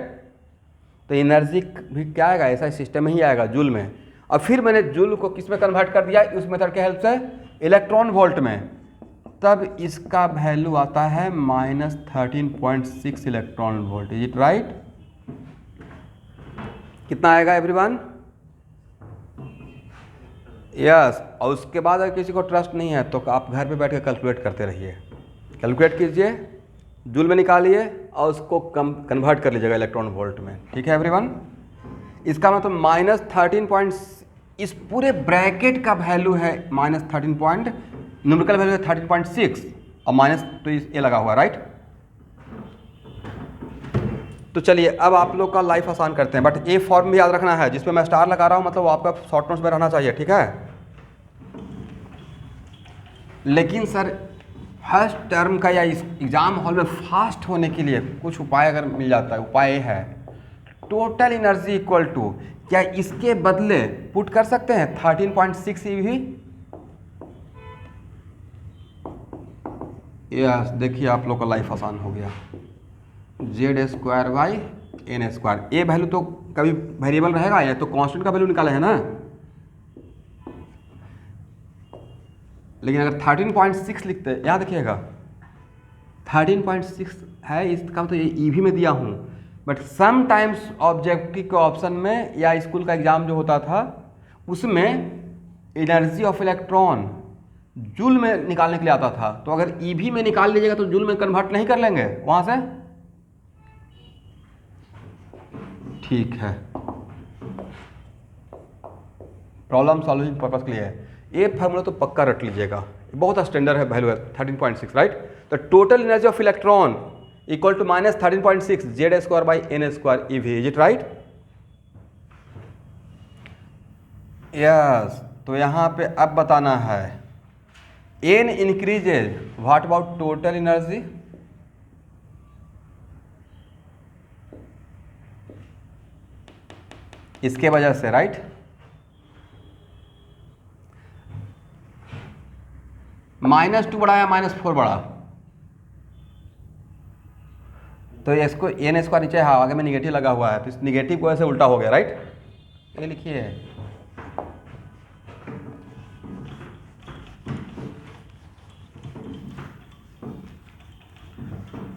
S1: तो एनर्जी भी क्या आएगा? एसआई सिस्टम में ही आएगा, जूल में। और फिर मैंने जूल को किस में कन्वर्ट कर दिया? उस मेथड के हेल्प से इलेक्ट्रॉन वोल्ट में। तब इसका वैल्यू आता है -13.6 electron volt, is it right. कितना आएगा एवरीवन? यस। और उसके बाद अगर किसी को ट्रस्ट नहीं है तो आप घर पे बैठ के कैलकुलेट करते रहिए, कैलकुलेट कीजिए, जूल में निकालिए और उसको कन्वर्ट कर लीजिएगा इलेक्ट्रॉन वोल्ट में, ठीक है एवरीवन। इसका मतलब -13 इस पूरे ब्रैकेट का वैल्यू है -13.6 न्यूमेरिकल वैल्यू है 13.6 और माइनस तो ये लगा हुआ, राइट। तो चलिए अब आप लोग का लाइफ आसान करते हैं, बट ए फॉर्म भी याद रखना है, जिसमें मैं स्टार लगा रहा हूँ मतलब वो आपका शॉर्ट नोट्स में रहना चाहिए, ठीक है। लेकिन सर फर्स्ट टर्म का या इस एग्ज़ाम हॉल में फास्ट होने के लिए कुछ उपाय अगर मिल जाता है, उपाय ये है टोटल एनर्जी इक्वल टू, क्या इसके बदले पुट कर सकते हैं 13.6 EV। यस, देखिए आप लोग का लाइफ आसान हो गया। Z²/n², ये वैल्यू तो कभी वेरिएबल रहेगा या तो कांस्टेंट का वैल्यू निकाले है ना, लेकिन अगर 13.6 लिखते हैं, यहाँ देखिएगा 13.6 है, इसका तो ये ईवी में दिया हूँ, बट समटाइम्स ऑब्जेक्टिव के ऑप्शन में या स्कूल का एग्जाम जो होता था उसमें एनर्जी ऑफ इलेक्ट्रॉन जूल में निकालने के लिए आता था, तो अगर ईवी में निकाल लीजिएगा तो जूल में कन्वर्ट नहीं कर लेंगे वहाँ से, ठीक है। प्रॉब्लम सॉल्विंग पर्पस के लिए है, ये फार्मूला तो पक्का रट लीजिएगा, बहुत स्टैंडर्ड है वैल्यू है 13.6, राइट। तो total energy of electron equal to minus 13.6 Z²/n² EV, is it right. Yes, तो यहाँ पे अब बताना है n increases, what about total energy, इसके वजह से, राइट। -2 बड़ा या -4 बड़ा, तो इसको n² नीचे है, आगे में निगेटिव लगा हुआ है, तो इस निगेटिव की वजह से उल्टा हो गया, राइट। ये लिखिए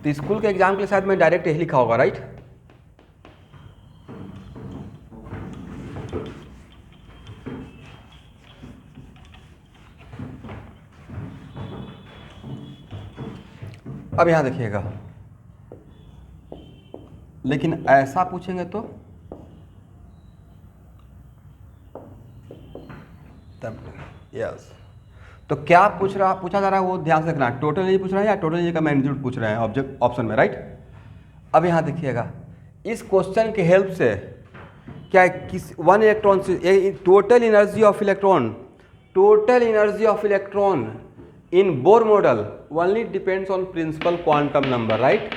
S1: तो स्कूल के एग्जाम के लिए शायद मैं डायरेक्ट यही लिखा होगा, राइट। अब यहां देखिएगा, लेकिन ऐसा पूछेंगे तो तब यस, तो क्या पूछा जा रहा है वो ध्यान से रखना, टोटल एनर्जी पूछ रहा है या टोटल एनर्जी का मैग्नीट्यूड पूछ रहे हैं ऑब्जेक्ट ऑप्शन में, राइट। अब यहाँ देखिएगा इस क्वेश्चन के हेल्प से क्या किस वन इलेक्ट्रॉन से total energy of electron in Bohr model only depends on principal quantum number, right.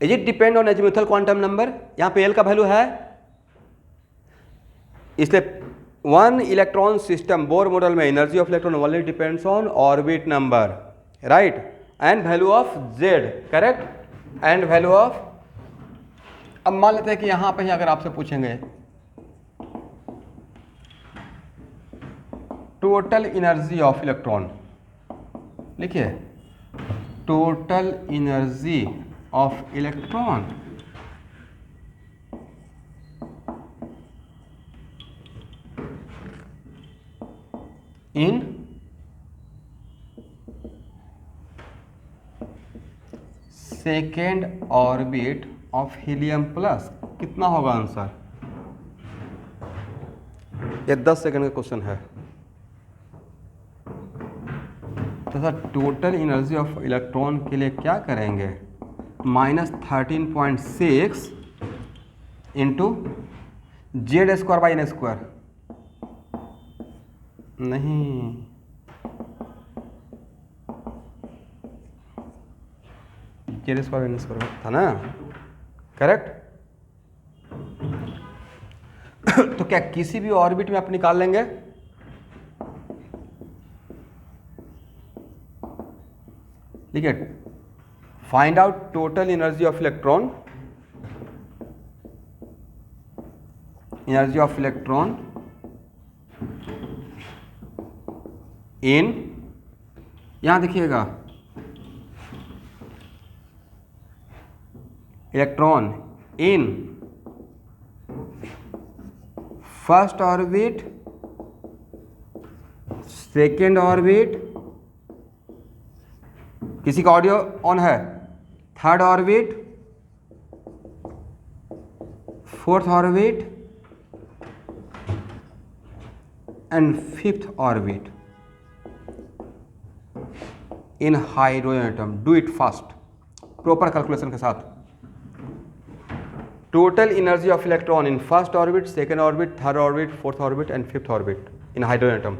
S1: Is it depend on azimuthal quantum number, यहाँ पे एल का वैल्यू है, इसलिए one electron system Bohr model में energy of electron only depends on orbit number, right, and value of Z, correct, and value of, अब मान लेते हैं कि यहां पे ही अगर आपसे पूछेंगे टोटल एनर्जी ऑफ इलेक्ट्रॉन, लिखिए total energy of electron in second orbit of helium plus, कितना होगा आंसर, ये 10 सेकंड का क्वेश्चन है। तो sir total energy of electron के लिए क्या करेंगे, -13.6 इंटू Z²/n², नहीं Z² था ना, करेक्ट। तो क्या किसी भी ऑर्बिट में आप निकाल लेंगे, देखिए find out total energy of electron इन, यहां देखिएगा electron in first orbit, second orbit, किसी का ऑडियो ऑन है, third orbit, fourth orbit and fifth orbit, in hydrogen atom, do it fast, proper calculation के साथ। Total energy of electron in first orbit, second orbit, third orbit, fourth orbit and fifth orbit in hydrogen atom.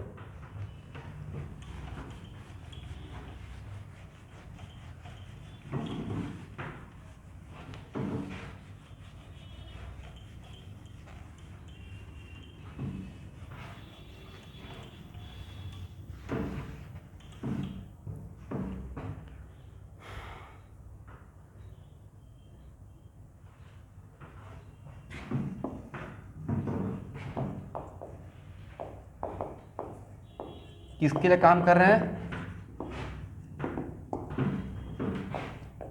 S1: किसके लिए काम कर रहे हैं?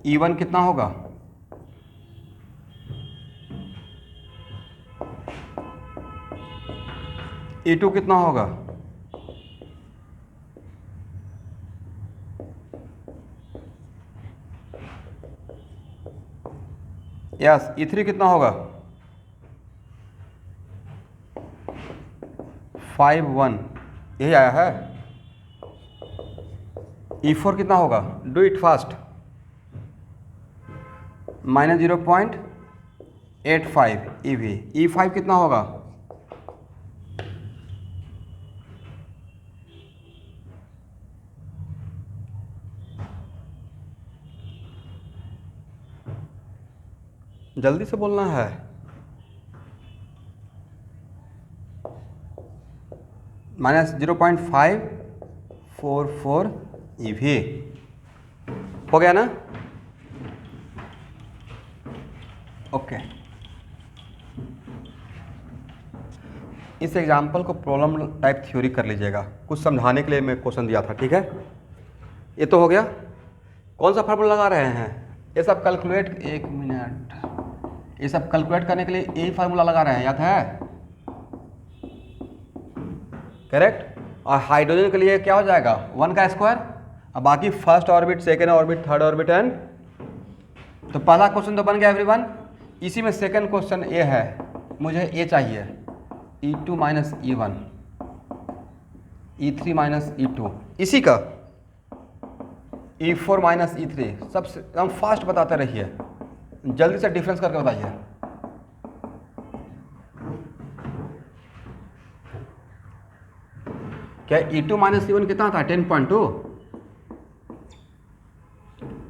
S1: E1 कितना होगा? E2 कितना होगा? यस, E3 कितना होगा? 5 1, यही आया है। E4 कितना होगा? Do it fast. -0.85 EV। E5 कितना होगा? जल्दी से बोलना है। -0.544 EV हो गया ना? ओके। इस एग्जाम्पल को प्रॉब्लम टाइप थ्योरी कर लीजिएगा, कुछ समझाने के लिए मैं क्वेश्चन दिया था, ठीक है। ये तो हो गया। कौन सा फार्मूला लगा रहे हैं? ये सब कैलकुलेट, एक मिनट, ये सब कैलकुलेट करने के लिए यही फार्मूला लगा रहे हैं, याद है? करेक्ट। और हाइड्रोजन के लिए क्या हो जाएगा? 1 का स्क्वायर। अब बाकी first orbit, second orbit, third orbit and, तो पहला क्वेश्चन तो बन गया एवरीवन। इसी में सेकेंड क्वेश्चन ये है, मुझे ये चाहिए E2 minus E1, E3 minus E2, इसी का E4 माइनस E3। सबसे एकदम फास्ट बताते रहिए, जल्दी से डिफरेंस करके बताइए। क्या E2 माइनस E1 कितना था? 10.2।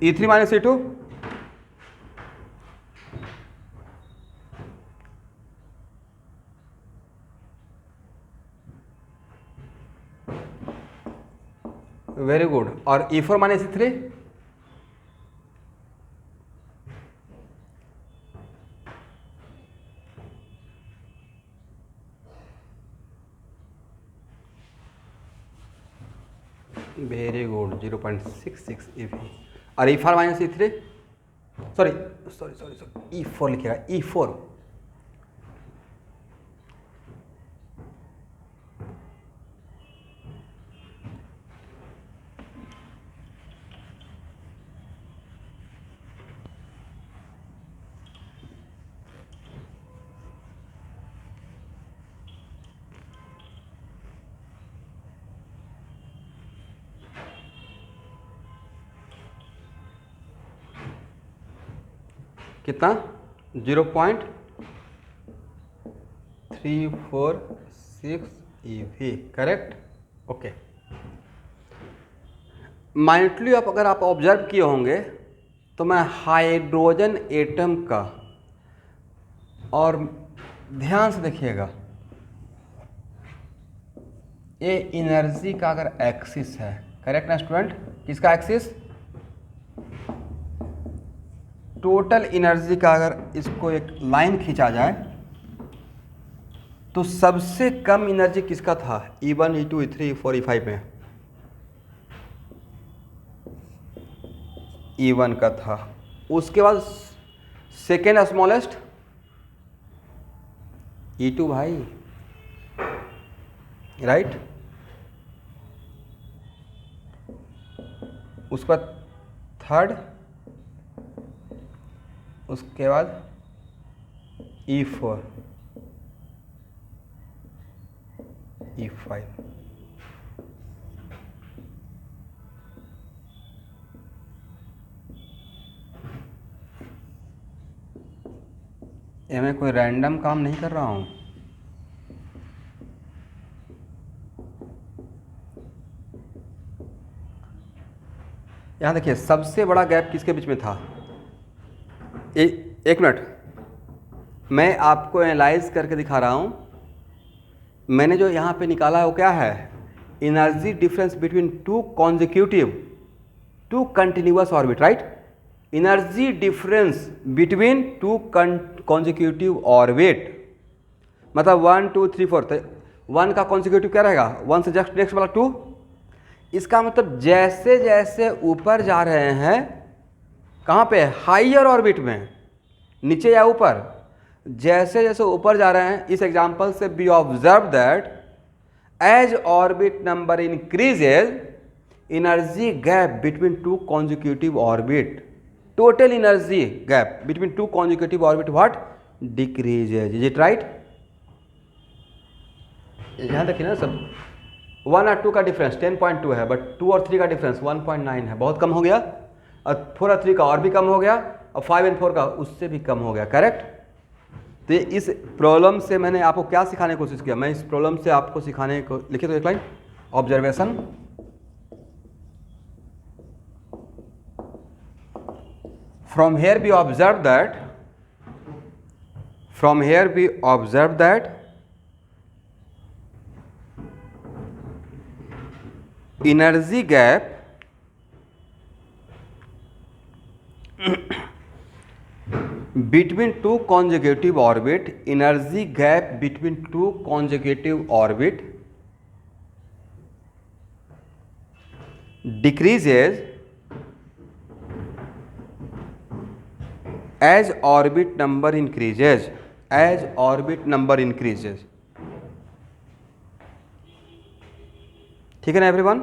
S1: E3 minus E2 very good. और E4 minus E3 very good, 0.66 EV। और E4 minus E3, sorry sorry sorry sorry, E4 लिखेगा, E4। कितना? 0.346 EV, करेक्ट। ओके। माइनटली अगर आप ऑब्जर्व किए होंगे तो मैं हाइड्रोजन एटम का, और ध्यान से देखिएगा, ये एनर्जी का अगर एक्सिस है, करेक्ट ना स्टूडेंट? किसका एक्सिस? टोटल एनर्जी का अगर इसको एक लाइन खींचा जाए तो सबसे कम एनर्जी किसका था? E1, E2, E3, E4, E5 में E1 का था। उसके बाद सेकेंड स्मॉलेस्ट E2 भाई, राइट। उसके बाद थर्ड, उसके बाद E4, E5। ये मैं कोई रैंडम काम नहीं कर रहा हूँ। यहाँ देखिए सबसे बड़ा गैप किसके बीच में था। एक मिनट, मैं आपको एनालाइज करके दिखा रहा हूँ। मैंने जो यहाँ पे निकाला है वो क्या है, energy difference between two continuous orbit, right. Energy difference between two consecutive orbit, मतलब 1 2 3 4, 1 का कॉन्जिक्यूटिव क्या रहेगा, 1 से जस्ट नेक्स्ट वाला 2। इसका मतलब जैसे जैसे ऊपर जा रहे हैं, कहाँ पे, हाइयर ऑर्बिट में, नीचे या ऊपर, जैसे जैसे ऊपर जा रहे हैं, इस एग्जाम्पल से be observe that as orbit number increases energy gap between two consecutive orbit, total energy gap between two consecutive orbit what, decreases. Is it right? यहाँ देखिए ना सब, 1 और 2 का डिफरेंस 10.2 है, बट 2 और 3 का डिफरेंस 1.9 है, बहुत कम हो गया। और 4 और 3 का और भी कम हो गया, और 5 और 4 का उससे भी कम हो गया, करेक्ट। तो इस प्रॉब्लम से मैंने आपको क्या सिखाने की कोशिश किया, मैं इस प्रॉब्लम से आपको सिखाने को, लिखिए तो एक line, observation from here B observe that energy gap between two consecutive orbit, energy gap between two consecutive orbit decreases as orbit number increases, ठीक है ना एवरीवन।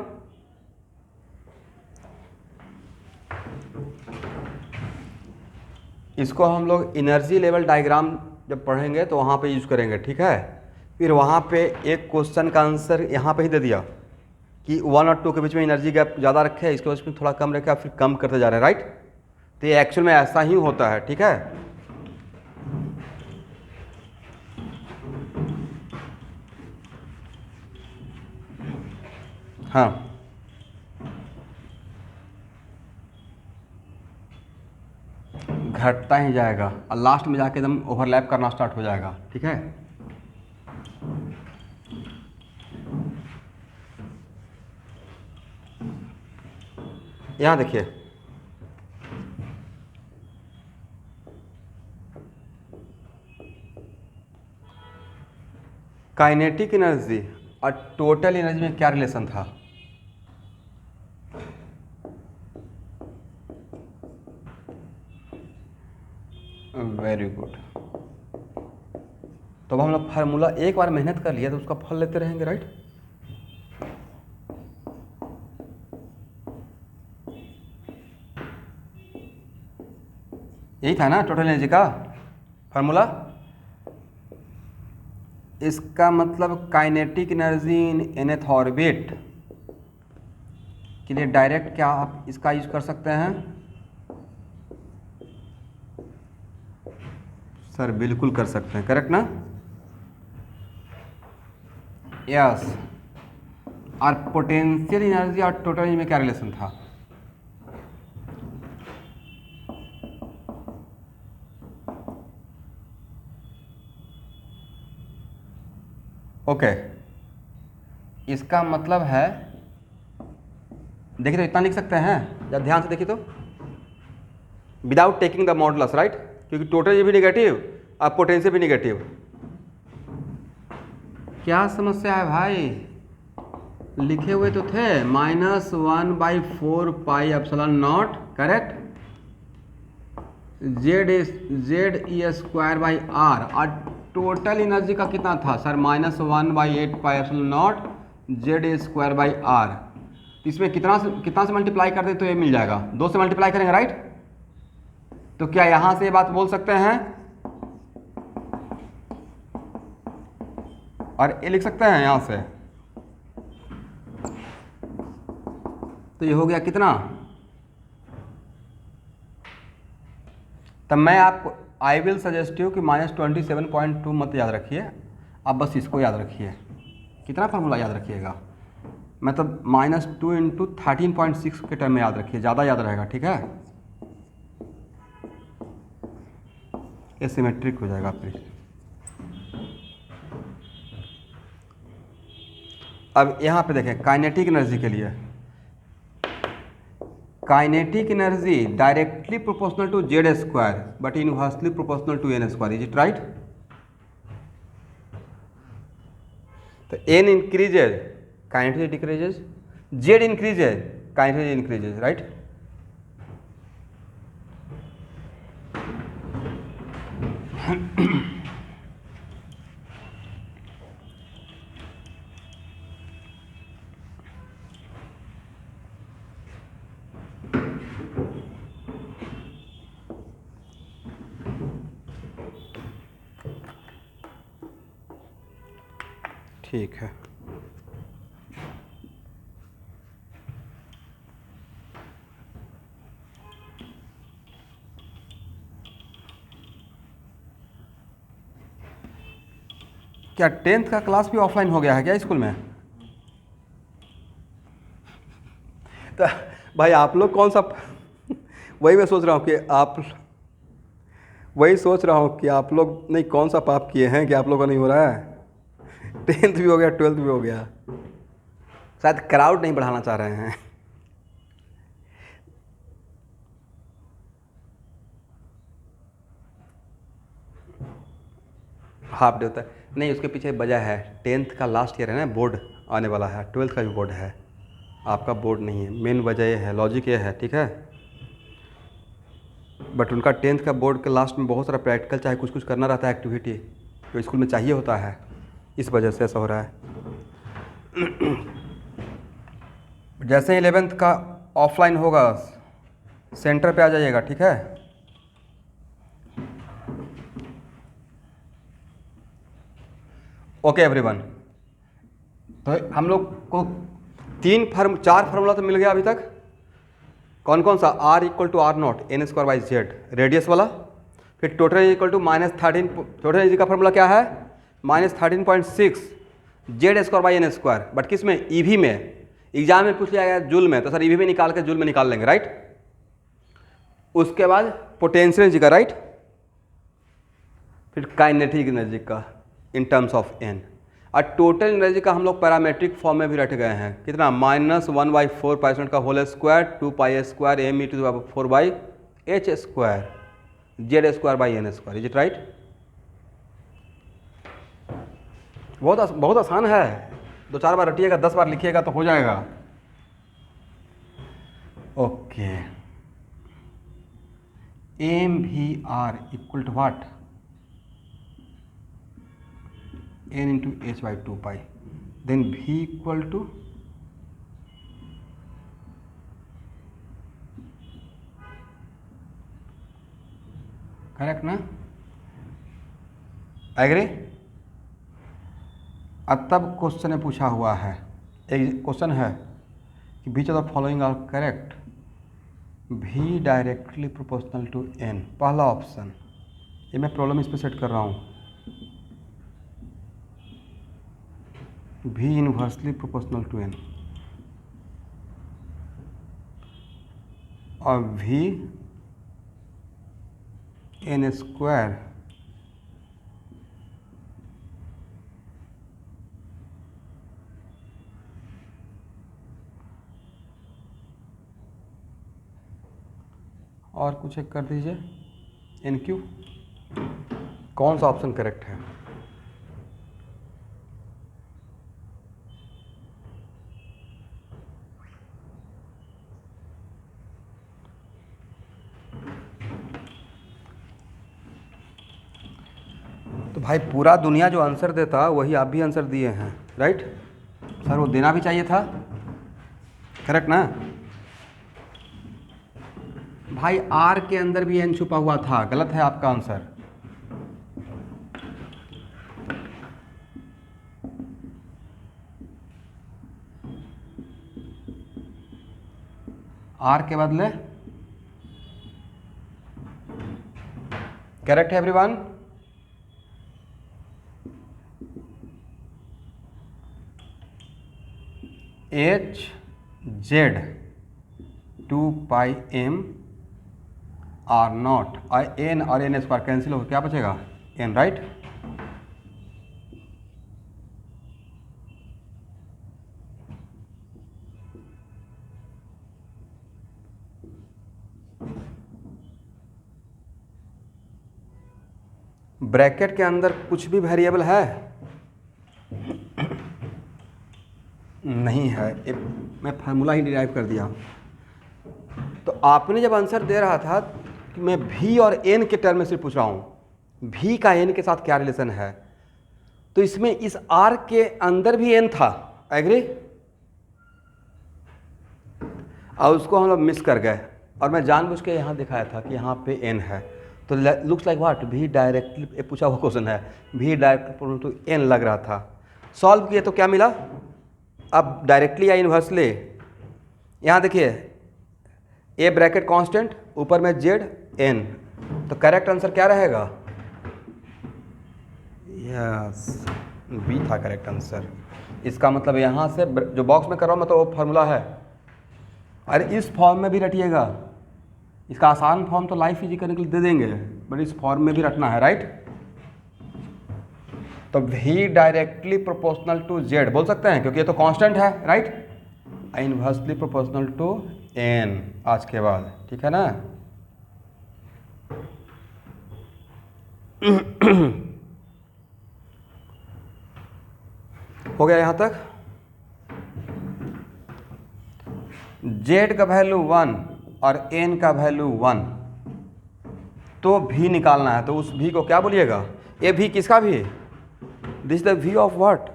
S1: इसको हम लोग एनर्जी लेवल डायग्राम जब पढ़ेंगे तो वहाँ पे यूज़ करेंगे, ठीक है। फिर वहाँ पे एक क्वेश्चन का आंसर यहाँ पे ही दे दिया कि 1 और 2 के बीच में एनर्जी गैप ज़्यादा रखे, इसके बीच में थोड़ा कम रखे, फिर कम करते जा रहे हैं, राइट। तो ये एक्चुअल में ऐसा ही होता है, ठीक है। हाँ, घटता ही जाएगा और लास्ट में जाके एकदम ओवरलैप करना स्टार्ट हो जाएगा, ठीक है। यहाँ देखिए, काइनेटिक एनर्जी और टोटल एनर्जी में क्या रिलेशन था। Very good. तो अब हम लोग फार्मूला एक बार मेहनत कर लिया तो उसका फल लेते रहेंगे, राइट। यही था ना टोटल एनर्जी का फार्मूला। इसका मतलब kinetic energy in nth orbit के लिए डायरेक्ट क्या आप इसका यूज कर सकते हैं सर? बिल्कुल कर सकते हैं, करेक्ट ना। यस। और पोटेंशियल एनर्जी और टोटल एनर्जी में क्या रिलेशन था? ओके, इसका मतलब है, देखिए तो इतना लिख सकते हैं, जब ध्यान से देखिए तो, without taking the modulus, right, क्योंकि टोटल भी नेगेटिव और पोटेंशियल भी नेगेटिव। क्या समस्या है भाई? लिखे हुए तो थे -1/4 pi epsilon naught, correct. Z E square by R, और टोटल एनर्जी का कितना था sir? -1/8 pi epsilon naught Z A square by R. इसमें कितना से मल्टीप्लाई कर दे तो ये मिल जाएगा, 2 से मल्टीप्लाई करेंगे, राइट। तो क्या यहां से ये बात बोल सकते हैं और ये लिख सकते हैं यहां से? तो ये हो गया कितना? तब मैं आपको आई विल सजेस्ट यू कि -27.2 मत याद रखिए, आप बस इसको याद रखिए। कितना फार्मूला याद रखिएगा, मतलब -2 इंटू 13.6 के टर्म में याद रखिए, ज़्यादा याद रहेगा, ठीक है। ये सिमेट्रिक हो जाएगा फिर। अब यहाँ पे देखें काइनेटिक एनर्जी के लिए, kinetic energy directly proportional to Z square but inversely proportional to n square, is it right. तो n increases kinetic decreases, Z increases kinetic increases, right. ठीक है, क्या 10th का क्लास भी ऑफलाइन हो गया है क्या स्कूल में? तो भाई आप लोग कौन सा वही मैं सोच रहा हूँ कि आप, वही सोच रहा हूँ कि आप लोग नहीं कौन सा पाप किए हैं कि आप लोगों का नहीं हो रहा है। 10th भी हो गया, 12th भी हो गया, शायद क्राउड नहीं बढ़ाना चाह रहे हैं। हाफ डे होता है नहीं, उसके पीछे वजह है 10th का लास्ट ईयर है ना, बोर्ड आने वाला है, 12th का भी बोर्ड है, आपका बोर्ड नहीं है। मेन वजह ये है, लॉजिक ये है, ठीक है। बट उनका 10th का बोर्ड के लास्ट में बहुत सारा प्रैक्टिकल चाहे कुछ कुछ करना रहता है, एक्टिविटी जो स्कूल में चाहिए होता है, इस वजह से ऐसा हो रहा है। जैसे 11th का ऑफलाइन होगा सेंटर पे आ जाइएगा, ठीक है। ओके एवरीवन, तो हम लोग को 4 फार्मूला तो मिल गया अभी तक। कौन कौन सा? R equal to R naught N square by Z, radius वाला। फिर total energy equal to -13, total energy का फार्मूला क्या है? -13.6 Z square by N square, but किस में? ईवी में। एग्जाम में पूछ लिया गया जूल में, तो सर ईवी में निकाल के जूल में निकाल लेंगे, राइट। उसके बाद पोटेंशियल एनर्जी का, राइट। फिर काइनेटिक एनर्जी का इन टर्म्स ऑफ एन, और टोटल एनर्जी का हम लोग पैरामेट्रिक फॉर्म में भी रट गए हैं। कितना? -1/4 का whole square 2 pi square M E to the power 4 by H square Z square by N square, is it right. बहुत आसान है, 2-4 बार रटिएगा, 10 बार लिखिएगा तो हो जाएगा। Okay, M V R equal to what? n into h by 2 pi, then v equal to correct ना? Agree? अब तब क्वेश्चन में पूछा हुआ है, एक क्वेश्चन है कि which of the following are correct, v directly proportional to n, पहला ऑप्शन। ये मैं प्रॉब्लम इस पर सेट कर रहा हूँ, v inversely proportional to n, और v n स्क्वायर और कुछ एक कर दीजिए एन क्यू। कौन सा ऑप्शन करेक्ट है? तो भाई पूरा दुनिया जो आंसर देता वही आप भी आंसर दिए हैं, राइट। सर वो देना भी चाहिए था, करेक्ट ना? भाई आर के अंदर भी एन छुपा हुआ था, गलत है आपका आंसर। आर के बदले करेक्ट है everyone? H Z 2πm R naught N और एन स्क्वायर कैंसिल होगा, क्या बचेगा? N, right? ब्रैकेट के अंदर कुछ भी वेरिएबल है? नहीं है, मैं फार्मूला ही डिराइव कर दिया। तो आपने जब आंसर दे रहा था कि मैं भी और एन के टर्म में सिर्फ पूछ रहा हूँ, भी का एन के साथ क्या रिलेशन है, तो इसमें इस आर के अंदर भी एन था, एग्री? और उसको हम लोग मिस कर गए, और मैं जानबूझ के यहाँ दिखाया था कि यहाँ पे एन है। तो लुक्स लाइक व्हाट, भी डायरेक्टली पूछा हुआ क्वेश्चन है, भी डायरेक्टली तो एन लग रहा था। सॉल्व किए तो क्या मिला? अब डायरेक्टली या इन्वर्सली, यहाँ देखिए ए ब्रैकेट कांस्टेंट, ऊपर में जेड एन, तो करेक्ट आंसर क्या रहेगा? यस, बी था करेक्ट आंसर। इसका मतलब यहाँ से जो बॉक्स में कर रहा हूँ मैं, तो वो फार्मूला है। अरे इस फॉर्म में भी रटिएगा, इसका आसान फॉर्म तो लाइफ इजी करने के लिए दे देंगे, बट इस फॉर्म में भी रटना है, राइट? तो भी डायरेक्टली प्रोपोर्शनल टू जेड बोल सकते हैं, क्योंकि ये तो कांस्टेंट है, right? Inversely proportional to N आज के बाद, ठीक है ना? हो गया यहां तक? जेड का वैल्यू 1 और एन का वैल्यू 1, तो भी निकालना है, तो उस भी को क्या बोलिएगा? ये भी किसका भी? This is the V of what?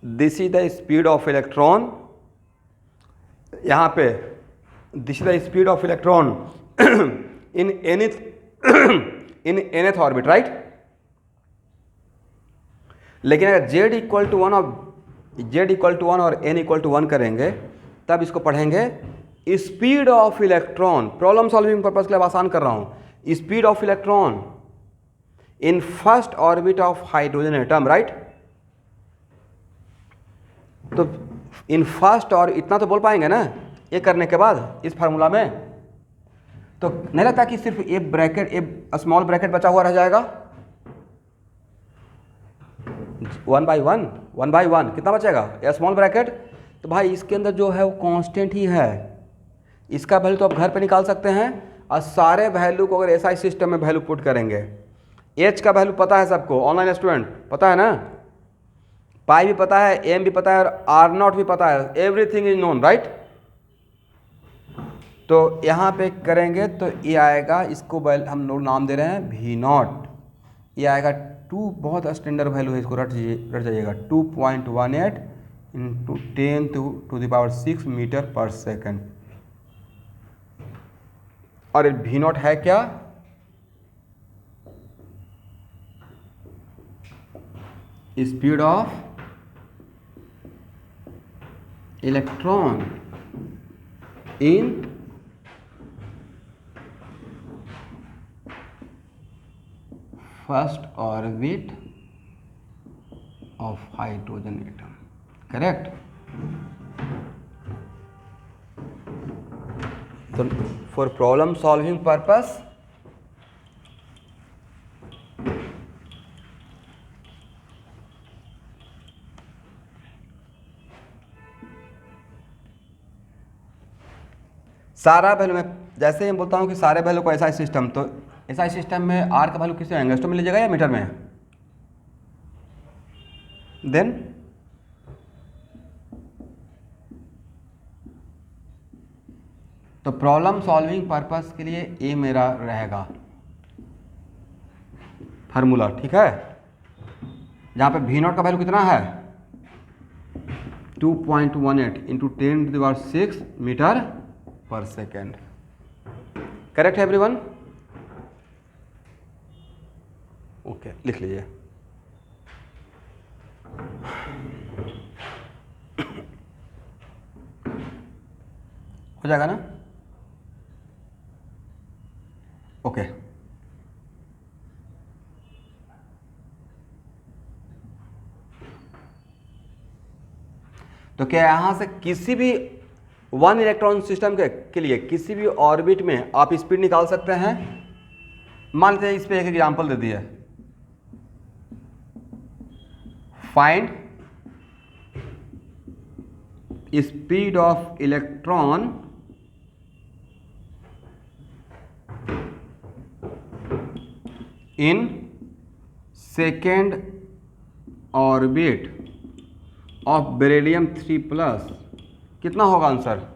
S1: This is the speed of electron, यहाँ पे this is the speed of electron in nth orbit, right? लेकिन अगर z इक्वल टू 1 और n इक्वल टू 1 करेंगे, तब इसको पढ़ेंगे speed of electron. Problem solving purpose के लिए आसान कर रहा हूं। Speed of electron in first orbit of hydrogen atom, right? तो इन फर्स्ट, और इतना तो बोल पाएंगे ना ये करने के बाद इस फार्मूला में? तो नहीं लगता कि सिर्फ A bracket, A small bracket बचा हुआ रह जाएगा? 1 बाई वन कितना बचेगा? ए स्मॉल ब्रैकेट। तो भाई इसके अंदर जो है वो कांस्टेंट ही है, इसका वैल्यू तो आप घर पे निकाल सकते हैं, और सारे वैल्यू को अगर एसआई सिस्टम में वैल्यू पुट करेंगे, एच का वैल्यू पता है सबको, ऑनलाइन स्टूडेंट पता है ना? पाई भी पता है, एम भी पता है, और आर नॉट भी पता है, एवरीथिंग इज नोन, राइट? तो यहाँ पे करेंगे तो ये आएगा, इसको हम लोग नाम दे रहे हैं भी नॉट, ये आएगा 2, बहुत स्टैंडर्ड वैल्यू है, इसको रट जाइएगा, 2.18 इंटू 10⁶ मीटर पर सेकेंड। और ये भी नॉट है क्या? Speed of electron in first orbit of hydrogen atom, correct? तो फॉर प्रॉब्लम सॉल्विंग पर्पस सारा वैल्यू में, जैसे ही बोलता हूँ कि सारे वैल्यू को एसआई सिस्टम, तो एसआई सिस्टम में आर का वैल्यू किससे आएंगे? एंगस्ट्रॉम में लीजिएगा या मीटर में? देन तो प्रॉब्लम सॉल्विंग पर्पस के लिए ये मेरा रहेगा फार्मूला, ठीक है? जहाँ पे भी नॉट का वैल्यू कितना है? 2.18 इंटू 10⁶ मीटर पर सेकेंड, करेक्ट है एवरीवन? ओके, लिख लीजिए। हो जाएगा ना? ओके, तो क्या यहाँ से किसी भी वन इलेक्ट्रॉन सिस्टम के लिए किसी भी ऑर्बिट में आप स्पीड निकाल सकते हैं? मान लेते हैं इस पे एक एग्जांपल दे दिया, find speed of electron in second orbit of beryllium 3+, कितना होगा आंसर?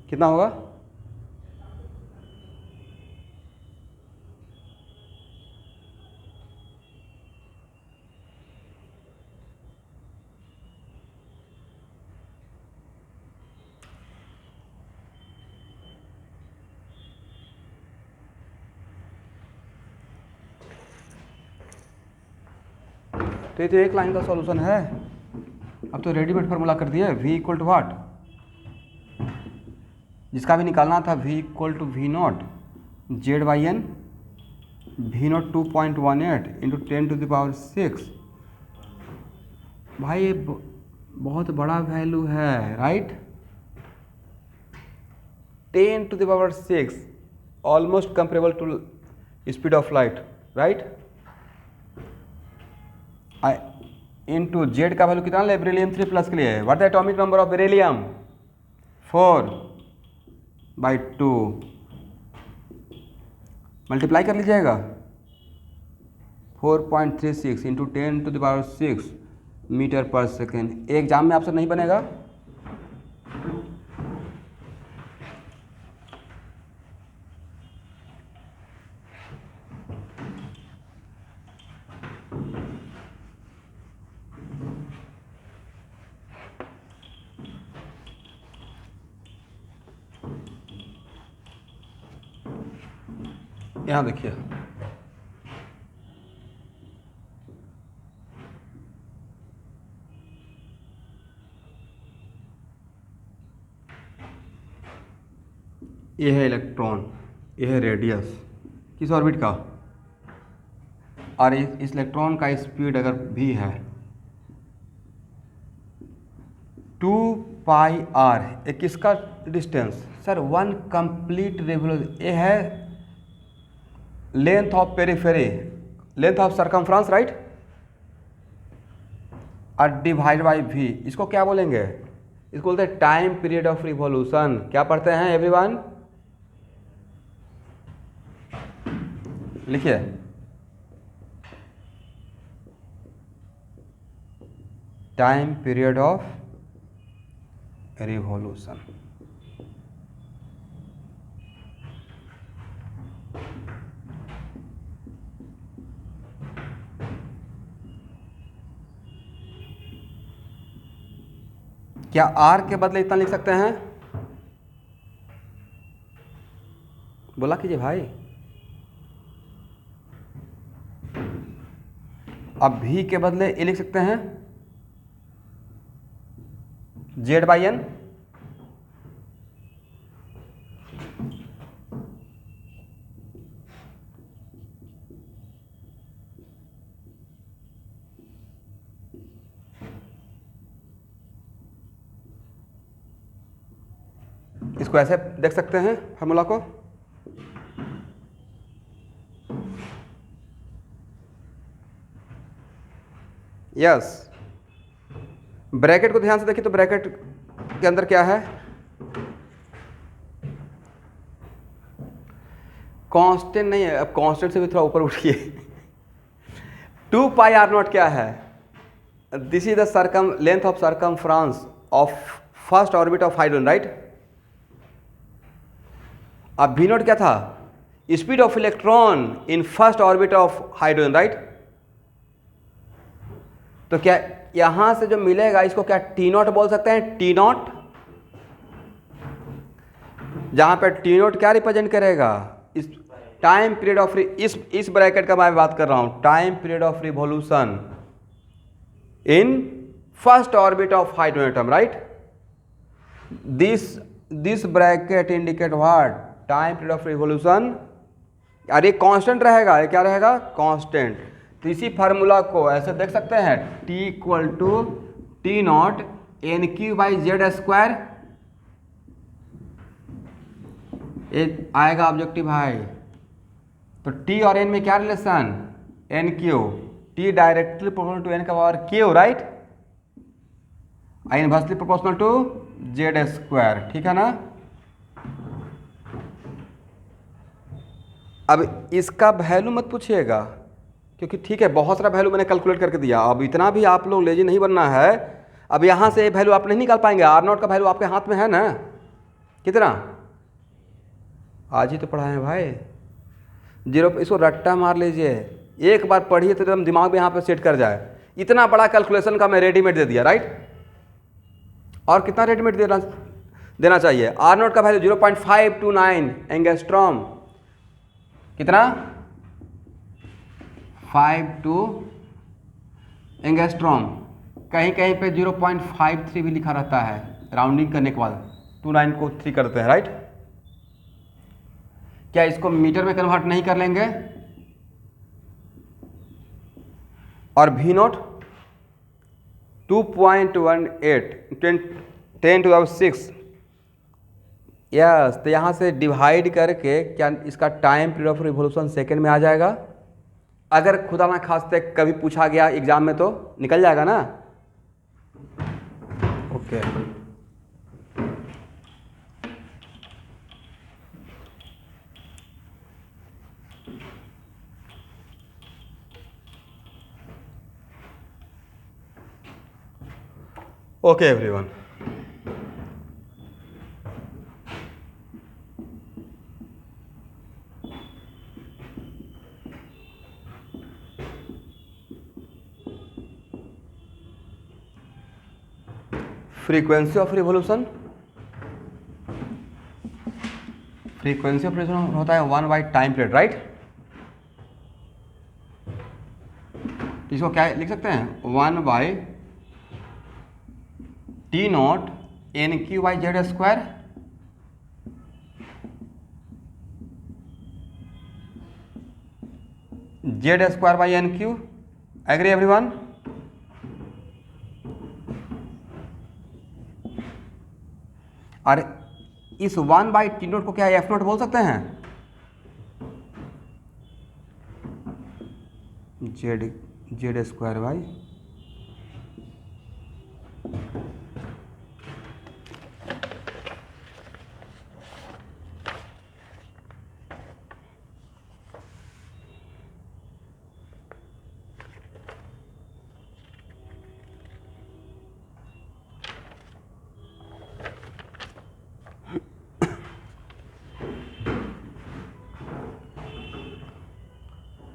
S1: कितना होगा? तो ये तो एक लाइन का सॉल्यूशन है। अब तो रेडीमेड फार्मूला कर दिया, v इक्वल टू वाट, जिसका भी निकालना था v equal to v0 Z/n, v0 2.18 into 10⁶। भाई ये बहुत बड़ा वैल्यू है, right? 10⁶, almost comparable to speed of light, right? Into Z का वैल्यू कितना ले बेरिलियम 3+ के लिए? What the atomic number of beryllium? 4/2, multiply कर लीजिएगा, 4.36 इंटू 10⁶ मीटर पर सेकेंड। एग्जाम में आपसे नहीं बनेगा। यहाँ देखिए, ये है इलेक्ट्रॉन, ये है रेडियस किस ऑर्बिट का, और इस इलेक्ट्रॉन का स्पीड अगर v है 2πr, ये किसका डिस्टेंस? Sir 1 complete revolution. ये है length of periphery, length of circumference, right? और डिवाइड बाई v, इसको क्या बोलेंगे? इसको बोलते हैं टाइम पीरियड ऑफ रिवॉल्यूशन। क्या पढ़ते हैं एवरीवन? लिखिए, टाइम पीरियड ऑफ रिवॉल्यूशन। क्या r के बदले इतना लिख सकते हैं? बोला कीजिए भाई। अब v के बदले ये लिख सकते हैं Z/n, इसको ऐसे देख सकते हैं फार्मूला को। यस, ब्रैकेट को ध्यान से देखिए, तो ब्रैकेट के अंदर क्या है? कांस्टेंट नहीं है, अब कांस्टेंट से भी थोड़ा ऊपर उठिए। 2πr0 क्या है? This is the length of circumference of first orbit of hydrogen, right? अब v0 क्या था? Speed of electron in first orbit of hydrogen, right? तो क्या यहां से जो मिलेगा इसको क्या T0 बोल सकते हैं? T0 जहाँ पे टी नोट क्या रिप्रेजेंट करेगा, इस टाइम पीरियड ऑफ, इस ब्रैकेट का मैं बात कर रहा हूँ, time period of revolution in first orbit of hydrogen atom, right. This bracket indicate what, time period of revolution. अरे कांस्टेंट रहेगा, ये क्या रहेगा, कांस्टेंट। तो इसी फार्मूला को ऐसे देख सकते हैं, T equal to T naught N Q by Z square, आएगा ऑब्जेक्टिव भाई। तो T और N में क्या relation, N Q, T directly proportional to N का power Q, right, inversely proportional to Z square, ठीक है ना। अब इसका वैल्यू मत पूछिएगा, क्योंकि ठीक है बहुत सारा वैल्यू मैंने कैलकुलेट करके दिया, अब इतना भी आप लोग लेजी नहीं बनना है। अब यहाँ से वैल्यू आप नहीं निकाल पाएंगे, आर नॉट का वैल्यू आपके हाथ में है ना, कितना, आज ही तो पढ़ाए हैं भाई, 0, इसको रट्टा मार लीजिए, एक बार पढ़िए तो एकदम दिमाग में यहाँ पे सेट कर जाए। इतना बड़ा कैलकुलेशन का मैं रेडीमेड दे दिया, राइट। और कितना रेडीमेड देना चाहिए, आर नॉट का वैल्यू 0.529 एंगस्ट्रॉम, कितना, 52 एंगस्ट्रॉम, कहीं कहीं पे 0.53 भी लिखा रहता है, राउंडिंग करने के बाद 29 को 3 करते हैं, राइट। क्या इसको मीटर में कन्वर्ट नहीं कर लेंगे, और V नॉट 2.18 10⁶, यस। तो यहाँ से डिवाइड करके क्या इसका time period of revolution second में आ जाएगा। अगर खुदा ना खास्ते कभी पूछा गया एग्जाम में तो निकल जाएगा ना, okay. Okay everyone, frequency of revolution, frequency of revolution होता है 1 बाई टाइम पीरियड, राइट। इसको क्या लिख सकते हैं, 1 by T naught N Q by Z square, Z square by N Q, agree everyone. और इस 1 बाई टी नोट को क्या एफ नोट बोल सकते हैं, जेड स्क्वायर बाई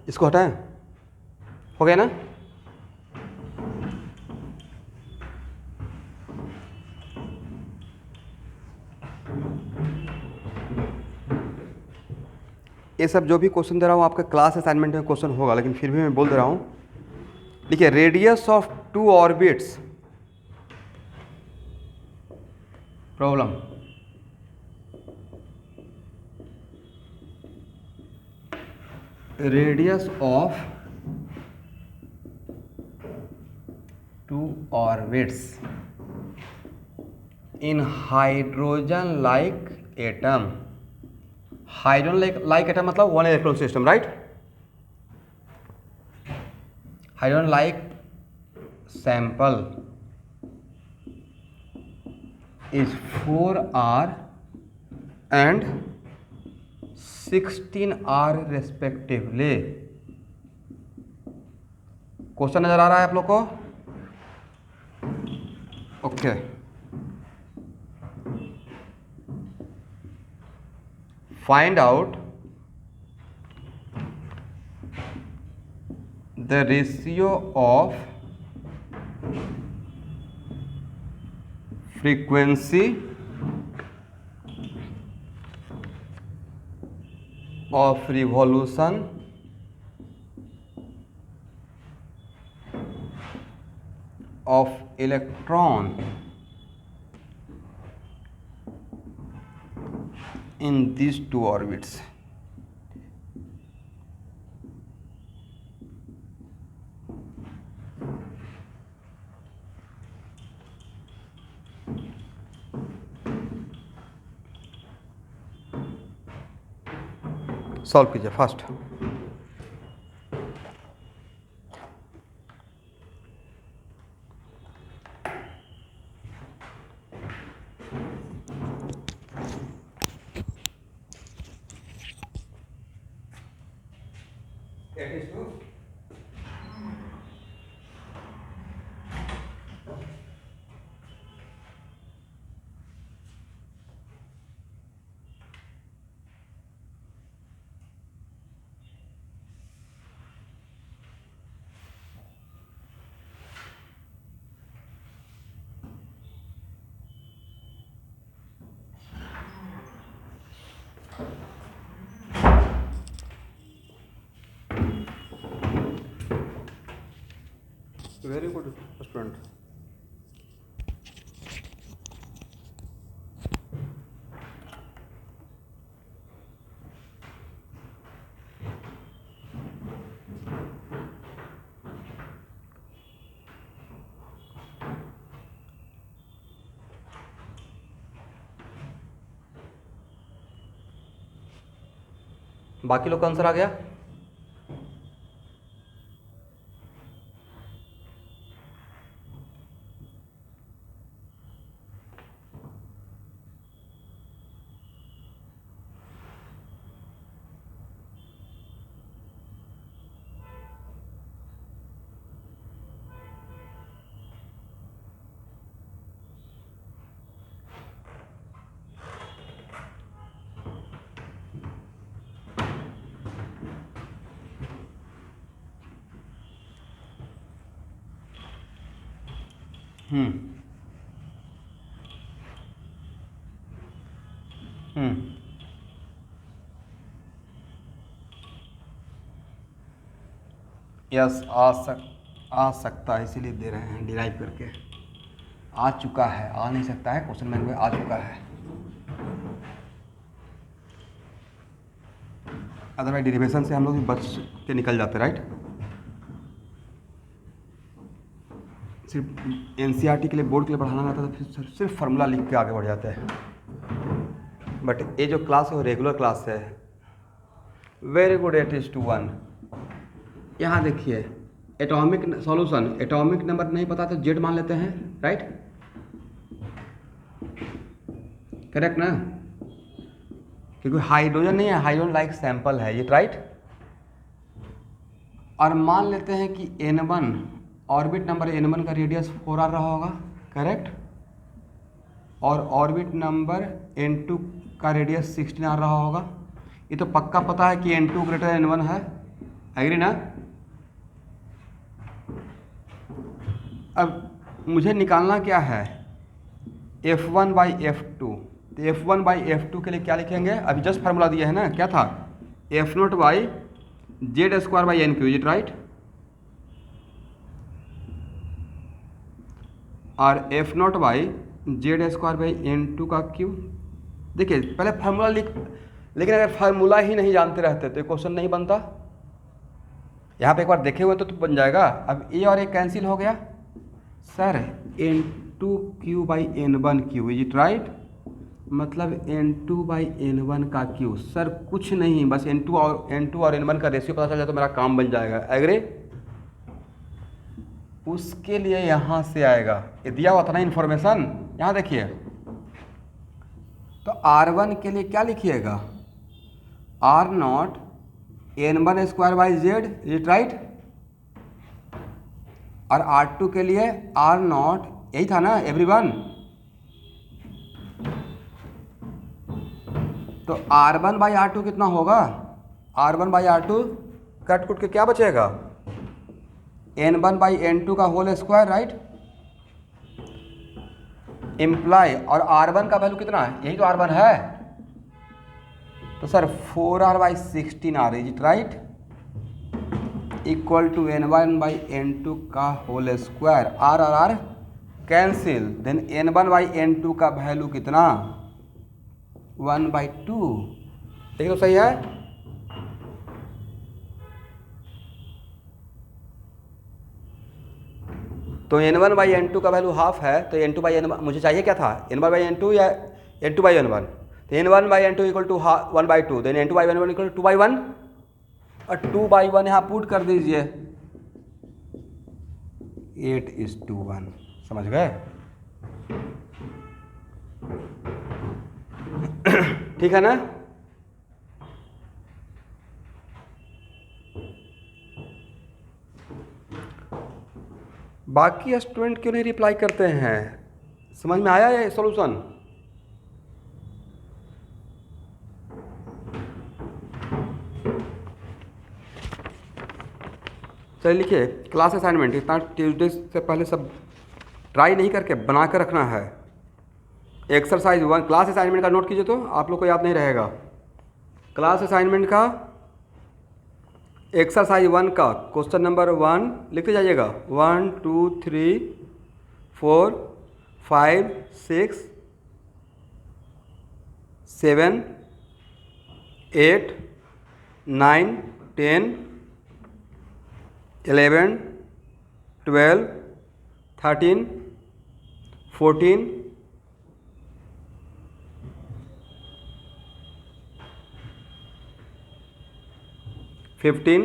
S1: इसको हटाएं, हो गया ना। ये सब जो भी क्वेश्चन दे रहा हूँ आपका क्लास असाइनमेंट में क्वेश्चन होगा, लेकिन फिर भी मैं बोल दे रहा हूँ। देखिए, radius of 2 orbits, problem, radius of 2 orbits in hydrogen like atom, hydrogen like atom मतलब 1 electron system, right. Hydrogen like sample is 4R and 16R respectively. Question नजर आ रहा है आप लोग को, okay. Find out the ratio of frequency of revolution of electron in these two orbits. Solve कीजिए fast. Very good student. बाकी लोग का आंसर आ गया? यस आ सकता है, इसीलिए दे रहे हैं डिराइव करके। आ चुका है, आ नहीं सकता है, क्वेश्चन में आ चुका है। अदरवाइज डेरिवेशन से हम लोग बच के निकल जाते, राइट। सिर्फ एनसीईआरटी के लिए, बोर्ड के लिए पढ़ाना रहता है तो फिर सिर्फ फार्मूला लिख के आगे बढ़ जाते हैं। बट ये जो क्लास है वो रेगुलर क्लास है। Very good, 8:1। यहाँ देखिए एटॉमिक सॉल्यूशन, एटॉमिक नंबर नहीं पता तो जेड मान लेते हैं, राइट। करेक्ट ना, क्योंकि हाइड्रोजन नहीं है, हाइड्रोजन लाइक सैंपल है ये, राइट। और मान लेते हैं कि N1 ऑर्बिट नंबर N1 का रेडियस 4 आ रहा होगा, करेक्ट। और ऑर्बिट नंबर N2 का रेडियस 16 आ रहा होगा। ये तो पक्का पता है कि N2 ग्रेटर देन N1 है, एग्री ना। अब मुझे निकालना क्या है, F1/F2। तो F1/F2 के लिए क्या लिखेंगे, अभी जस्ट फार्मूला दिया है ना, क्या था, F0/Z²/NQ, इज इट राइट। और F0/Z² का क्यू। देखिए पहले फार्मूला लेकिन अगर फार्मूला ही नहीं जानते रहते तो ये क्वेश्चन नहीं बनता। यहाँ पे एक बार देखे हुए तो बन जाएगा। अब ए और ए कैंसिल हो गया sir, N2Q/N1Q, is it right. मतलब N2/N1 का क्यू सर कुछ नहीं, बस N2 और N1 का रेशियो पता चल जाए तो मेरा काम बन जाएगा, एग्री। उसके लिए यहाँ से आएगा, ये दिया हुआ था ना इन्फॉर्मेशन, यहाँ देखिए। तो R1 के लिए क्या लिखिएगा, R0 N1² Z, is it right. और R2 के लिए R0, यही था ना एवरीवन। तो R1/R2 कितना होगा, R1/R2 कट कुट के क्या बचेगा, N1/N2 का होल स्क्वायर, राइट। इम्प्लाई, और R1 का वैल्यू कितना है, यही तो R1 है। तो तो sir 4r/16r is it right equal to n1/n2 का whole square. r cancel, then n1/n2 का वैल्यू कितना 1/2। ठीक तो सही है। तो n1/n2 का वैल्यू हाफ है, तो n2/n1 मुझे चाहिए क्या था, n1/n2 या n2/n1। तो n1/n2 equal to 1/2, then n2/n1 equal to 2/1 और 2/1 यहाँ पुट कर दीजिए 8:1। समझ गए। ठीक है ना। बाकी स्टूडेंट क्यों नहीं रिप्लाई करते हैं, समझ में आया ये सॉल्यूशन। चलिए लिखिए क्लास असाइनमेंट, इतना ट्यूसडे से पहले सब ट्राई नहीं करके बना कर रखना है। एक्सरसाइज 1 क्लास असाइनमेंट का नोट कीजिए, तो आप लोग को याद नहीं रहेगा। क्लास असाइनमेंट का एक्सरसाइज 1 का क्वेश्चन नंबर 1 लिखते जाइएगा। 1 2 3 4 5 6 7 8 9 10 11 12 13 14 15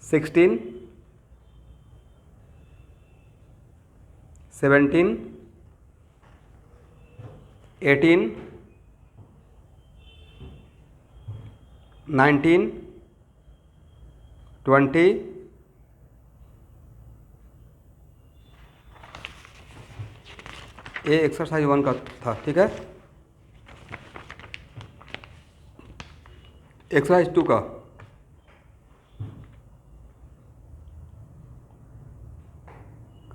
S1: 16 17 18 19 20 ये एक्सरसाइज 1 का था। ठीक है। एक्सरसाइज 2 का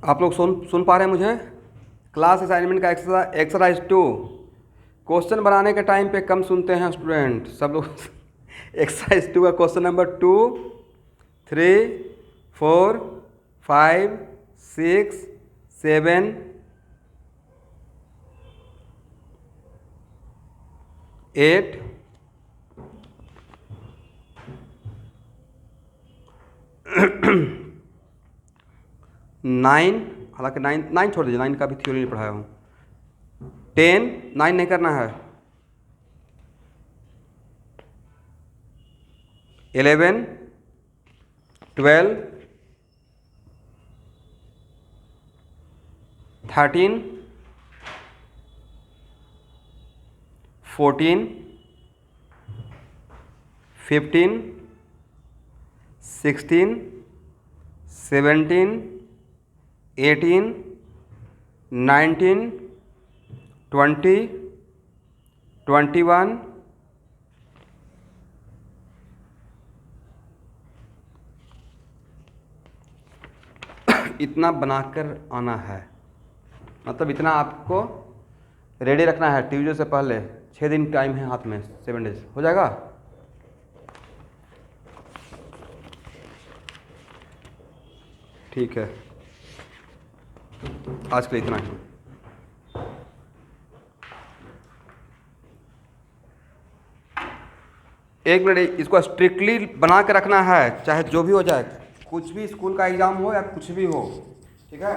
S1: आप लोग सुन पा रहे हैं मुझे। क्लास असाइनमेंट का एक्सरसाइज 2 क्वेश्चन बनाने के टाइम पे कम सुनते हैं स्टूडेंट सब लोग। एक्सरसाइज 2 का क्वेश्चन नंबर 2 3 4 5 6 7 8 9, हालांकि 9 छोड़ दीजिए, 9 का भी थ्योरी नहीं पढ़ाया हूँ। 10 9 नहीं करना है। 11 12 13 14 15 16 17 18 19 20 21 इतना बनाकर आना है, मतलब इतना आपको रेडी रखना है ट्यूजडे से पहले। 6 दिन टाइम है हाथ में, 7 डेज हो जाएगा। ठीक है, आज के लिए इतना ही। एक मिनट, इसको स्ट्रिक्टली बना के रखना है, चाहे जो भी हो जाए, कुछ भी स्कूल का एग्ज़ाम हो या कुछ भी हो। ठीक है।